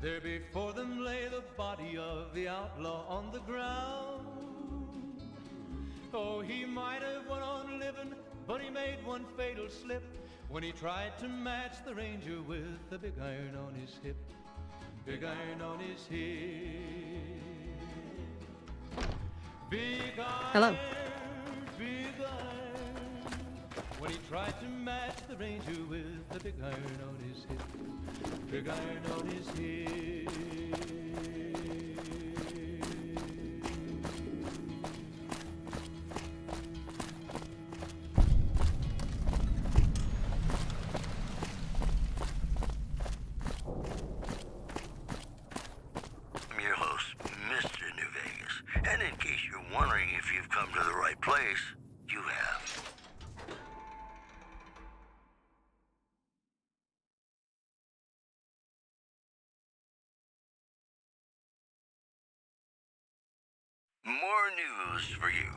There before them lay the body of the outlaw on the ground. Oh, he might have went on living, but he made one fatal slip when he tried to match the ranger with the big iron on his hip. Big iron on his hip. Big iron, Hello. big iron. When he tried to match the ranger with the big iron on his hip. Big iron on his hip. I'm your host, Mr. New Vegas. And in case you're wondering if you've come to the right place, you have. More news for you.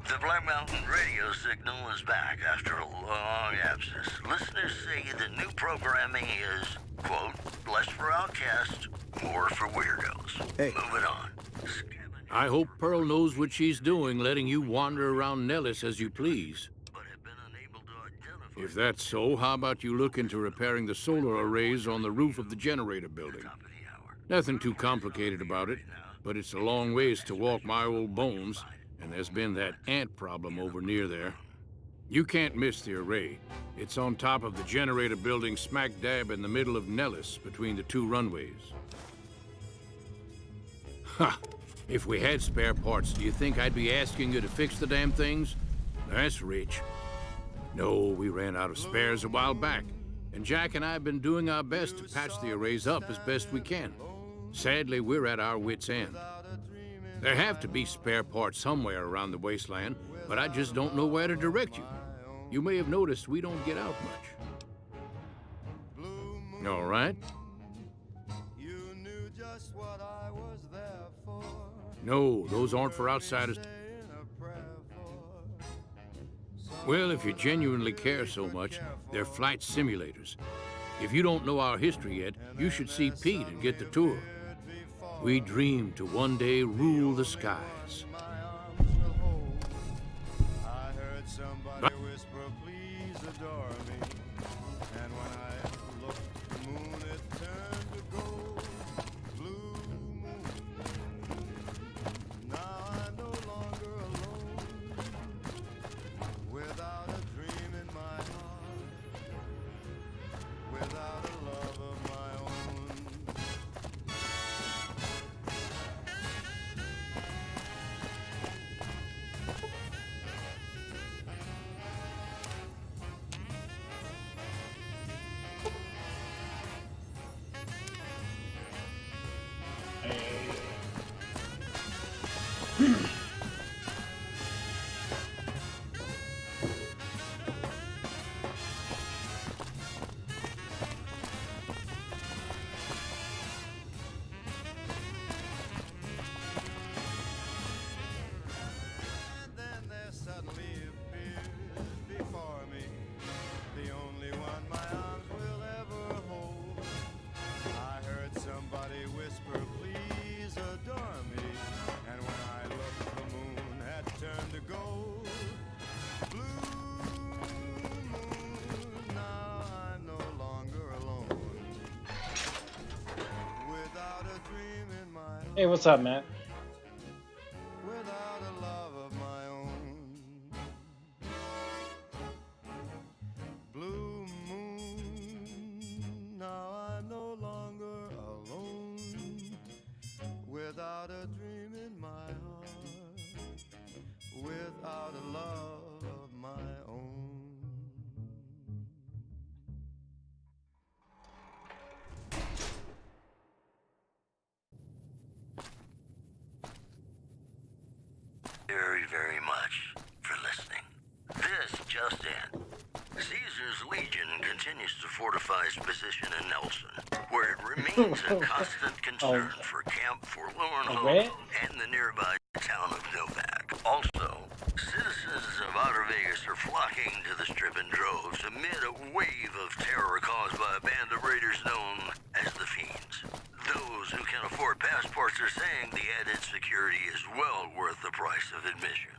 The Black Mountain radio signal is back after a long absence. Listeners say the new programming is, quote, less for outcasts, more for weirdos. Hey. Moving on. I hope Pearl knows what she's doing, letting you wander around Nellis as you please. If that's so, how about you look into repairing the solar arrays on the roof of the generator building? Nothing too complicated about it, but it's a long ways to walk my old bones, and there's been that ant problem over near there. You can't miss the array. It's on top of the generator building smack dab in the middle of Nellis, between the two runways. Ha! If we had spare parts, do you think I'd be asking you to fix the damn things? That's rich. No, we ran out of spares a while back, and Jack and I have been doing our best to patch the arrays up as best we can. Sadly, we're at our wits' end. There have to be spare parts somewhere around the wasteland, but I just don't know where to direct you. You may have noticed we don't get out much. All right. No, those aren't for outsiders. Well, if you genuinely care so much, they're flight simulators. If you don't know our history yet, you should see Pete and get the tour. We dream to one day rule the skies. I heard somebody whisper, please adore me. And when I looked, the moon it turned to gold. Blue moon. Now I'm no longer alone. Without a dream in my heart. Without a love of my own. Hey, what's up, Matt? Without a love of my own. Blue moon, now I'm no longer alone. Without a dream in my heart. Without a love of my own. remains a constant concern for Camp Forlorn Hope and the nearby town of Novak. Also, citizens of Outer Vegas are flocking to the Strip in droves amid a wave of terror caused by a band of raiders known as the Fiends. Those who can afford passports are saying the added security is well worth the price of admission.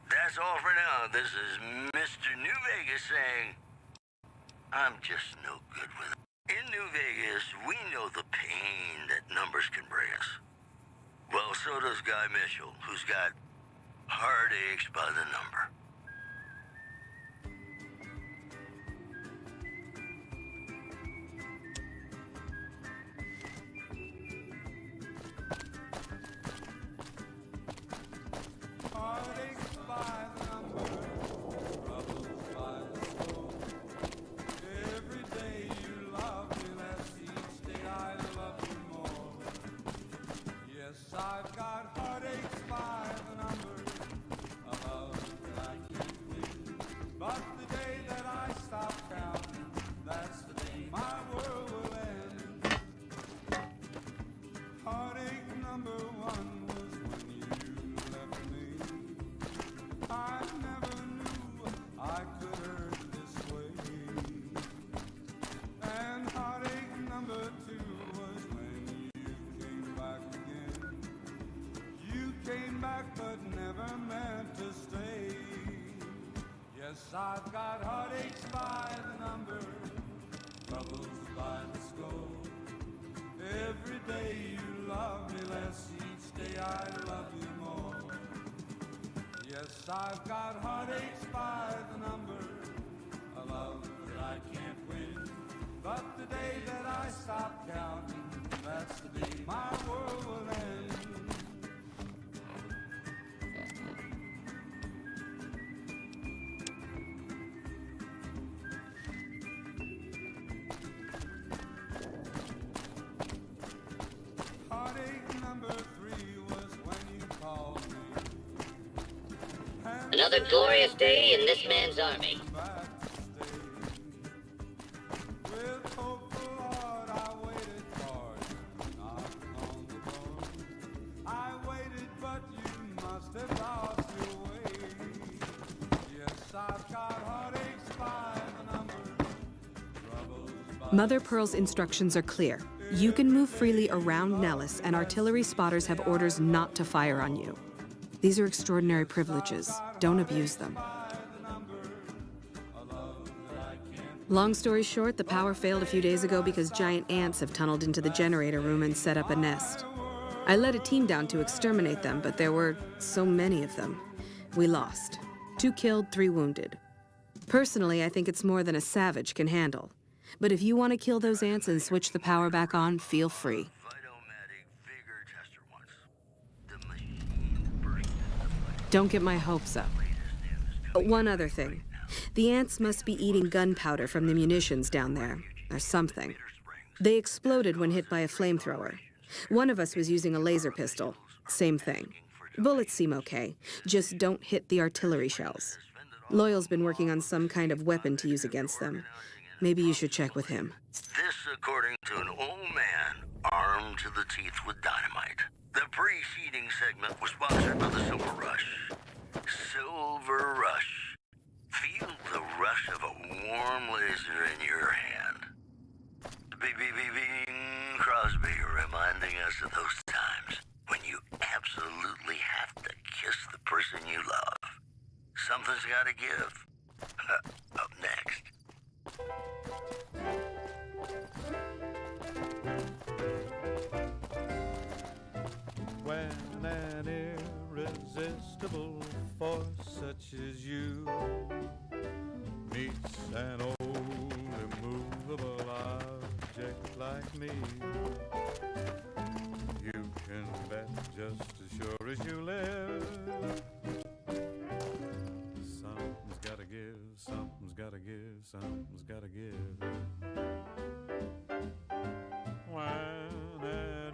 That's all for now. This is Mr. New Vegas saying, I'm just no good with it. In New Vegas, we know the pain that numbers can bring us. Well, so does Guy Mitchell, who's got heartaches by the number. Heartaches by the number, troubles by the score. Every day you love me less, each day I love you more. Yes, I've got heartaches by the number, a love that I can't win. But the day that I stop counting, that's the day my world will end. Heartache number one was when you left me. I never knew I could hurt this way. And heartache number two was when you came back again. You came back but never meant to stay. Yes, I've got heartaches by the number, troubles by the score. Every day you love me less, each day I love you more. Yes, I've got heartaches by the number, a love that I can't win. But the day that I stop counting, that's the day my world will end. Heartache number three was when you called me. Another glorious day in this man's army. With hopeful heart I waited for you, knocking on the door. I waited, but you must have lost your way. Yes, I've got heartaches by the number, troubles by Mother Pearl's instructions are clear. You can move freely around Nellis, and artillery spotters have orders not to fire on you. These are extraordinary privileges. Don't abuse them. Long story short, the power failed a few days ago because giant ants have tunneled into the generator room and set up a nest. I led a team down to exterminate them, but there were so many of them. We lost. 2 killed, 3 wounded. Personally, I think it's more than a savage can handle. But if you want to kill those ants and switch the power back on, feel free. Don't get my hopes up. One other thing. The ants must be eating gunpowder from the munitions down there, or something. They exploded when hit by a flamethrower. One of us was using a laser pistol. Same thing. Bullets seem okay. Just don't hit the artillery shells. Loyal's been working on some kind of weapon to use against them. Maybe you should check with him. This according to an old man armed to the teeth with dynamite. The preceding segment was sponsored by the Silver Rush. Silver Rush. Feel the rush of a warm laser in your hand. Bing, bing, bing, bing, Crosby reminding us of those times when you absolutely have to kiss the person you love. Something's gotta give. Up next. When an irresistible force such as you meets an old immovable object like me, you can bet just as sure as you live, something's gotta give, something's gotta give, something's gotta give. When an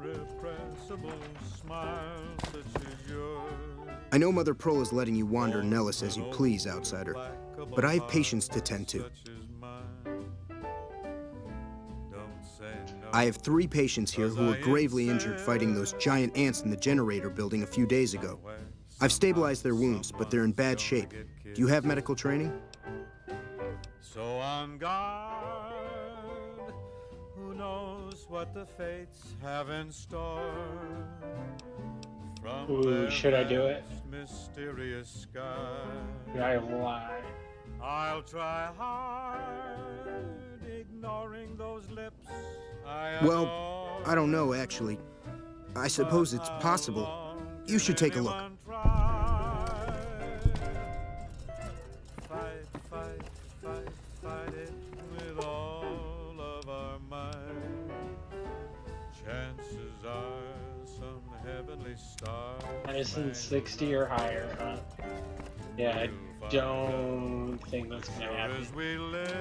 irrepressible smile such as yours. I know Mother Pearl is letting you wander Nellis as you please, outsider, but I have patience to tend to. Don't say I have 3 patients here who were gravely injured fighting those giant ants in the generator building a few days ago. I've stabilized their wounds, but they're in bad shape. Do you have medical training? So on guard, who knows what the fates have in store? From Ooh, should I do it? mysterious sky. Should I lie? I'll try hard, ignoring those lips I Well, adore. I don't know, actually. I suppose it's possible. You should take a look. Fight, fight, fight, fight it with all of our might. Chances are some heavenly star. Medicine 60 or higher, huh? Yeah, I don't think that's gonna happen. As we live,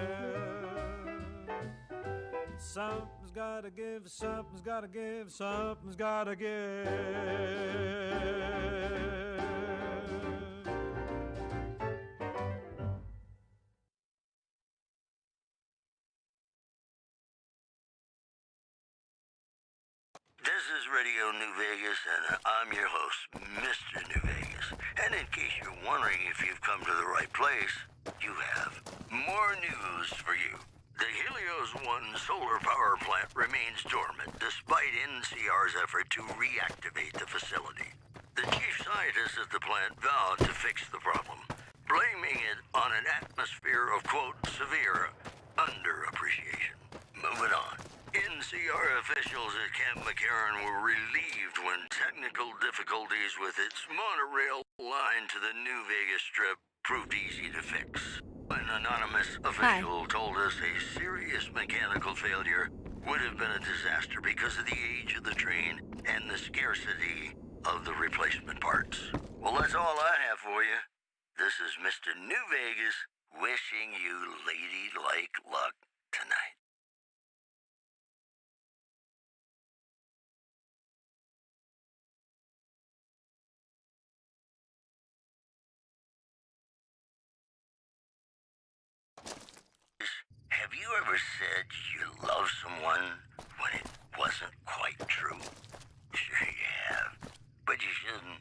something's gotta give, something's gotta give, something's gotta give. This is Radio New Vegas, and I'm your host, Mr. New Vegas. And in case you're wondering if you've come to the right place, you have. More news for you. The Helios 1 solar power plant remains dormant despite NCR's effort to reactivate the facility. The chief scientist at the plant vowed to fix the problem, blaming it on an atmosphere of, quote, severe underappreciation. Moving on. NCR officials at Camp McCarran were relieved when technical difficulties with its monorail line to the New Vegas Strip proved easy to fix. An anonymous official told us a serious mechanical failure would have been a disaster because of the age of the train and the scarcity of the replacement parts. Well, that's all I have for you. This is Mr. New Vegas wishing you ladylike luck tonight. Have you ever said you love someone when it wasn't quite true? Sure you have, but you shouldn't,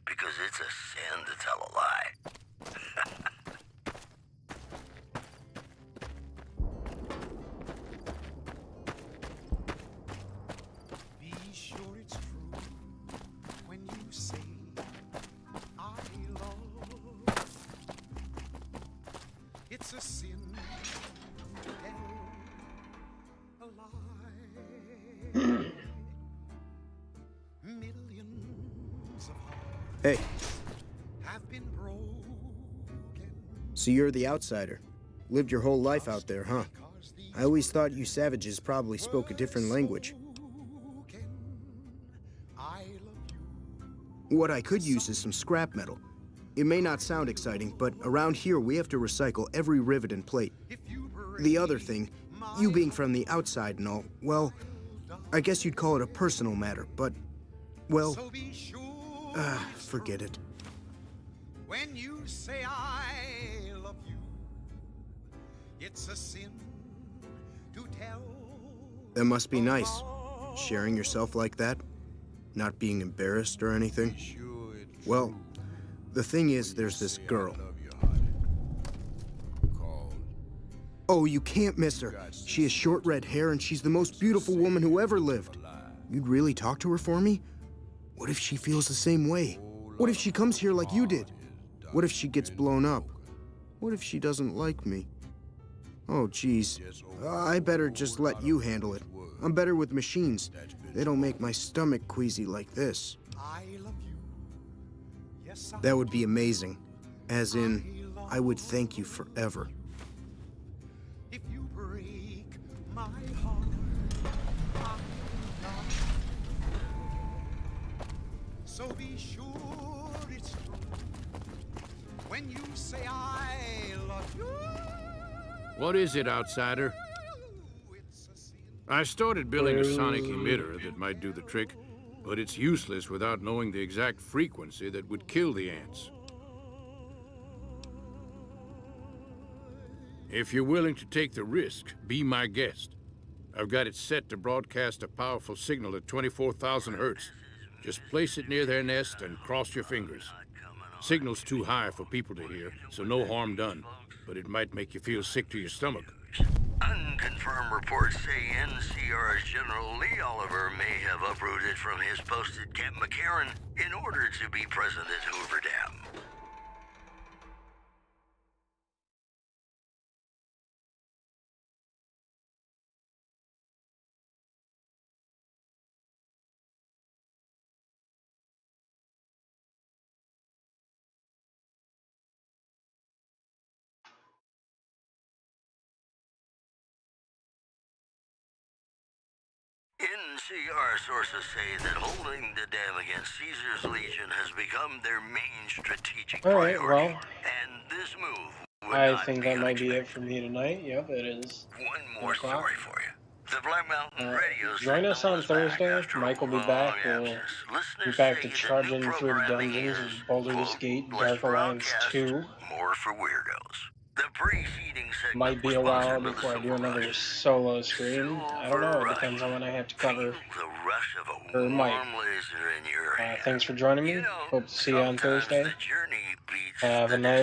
because it's a sin to tell a lie. Be sure it's true when you say I love. It's a sin. Hey. So you're the outsider. Lived your whole life out there, huh? I always thought you savages probably spoke a different language. What I could use is some scrap metal. It may not sound exciting, but around here we have to recycle every rivet and plate. The other thing, you being from the outside and all, well, I guess you'd call it a personal matter, but, well, forget it. When you say I love you, it's a sin to tell. That must be nice, sharing yourself like that, not being embarrassed or anything. Well, the thing is, there's this girl. Oh, you can't miss her. She has short red hair and she's the most beautiful woman who ever lived. You'd really talk to her for me? What if she feels the same way? What if she comes here like you did? What if she gets blown up? What if she doesn't like me? Oh, geez. I better just let you handle it. I'm better with machines. They don't make my stomach queasy like this. That would be amazing. As in, I would thank you forever. If you break my heart, so be sure it's true when you say I love you. What is it, outsider? I started building a sonic emitter that might do the trick, but it's useless without knowing the exact frequency that would kill the ants. If you're willing to take the risk, be my guest. I've got it set to broadcast a powerful signal at 24,000 hertz. Just place it near their nest and cross your fingers. Signal's too high for people to hear, so no harm done. But it might make you feel sick to your stomach. Unconfirmed reports say NCR's General Lee Oliver may have uprooted from his post at Camp McCarran in order to be present at Hoover Dam. NCR sources say that holding the dam against Caesar's Legion has become their main strategic priority. Well, And this move would I not think be that might be unexpected. it for me tonight. Yep, it is. One more story for you. The Black Mountain Radio Join us signal on is back Thursday. after Mike will be long back. We'll absence. be Listeners back to say charge the new in through the programming dungeons is, of Baldur's quote, Gate less Dark Alliance broadcast, 2. more for weirdos. The preceding segment Might be was a while sponsored by the before I do Silver another Rush. solo stream. I don't know. It Rush. depends on when I have to cover The rush of a for warm Mike. laser in your hand. Thanks for joining me. Hope to see you on Sometimes Thursday. the journey beats Have the a nice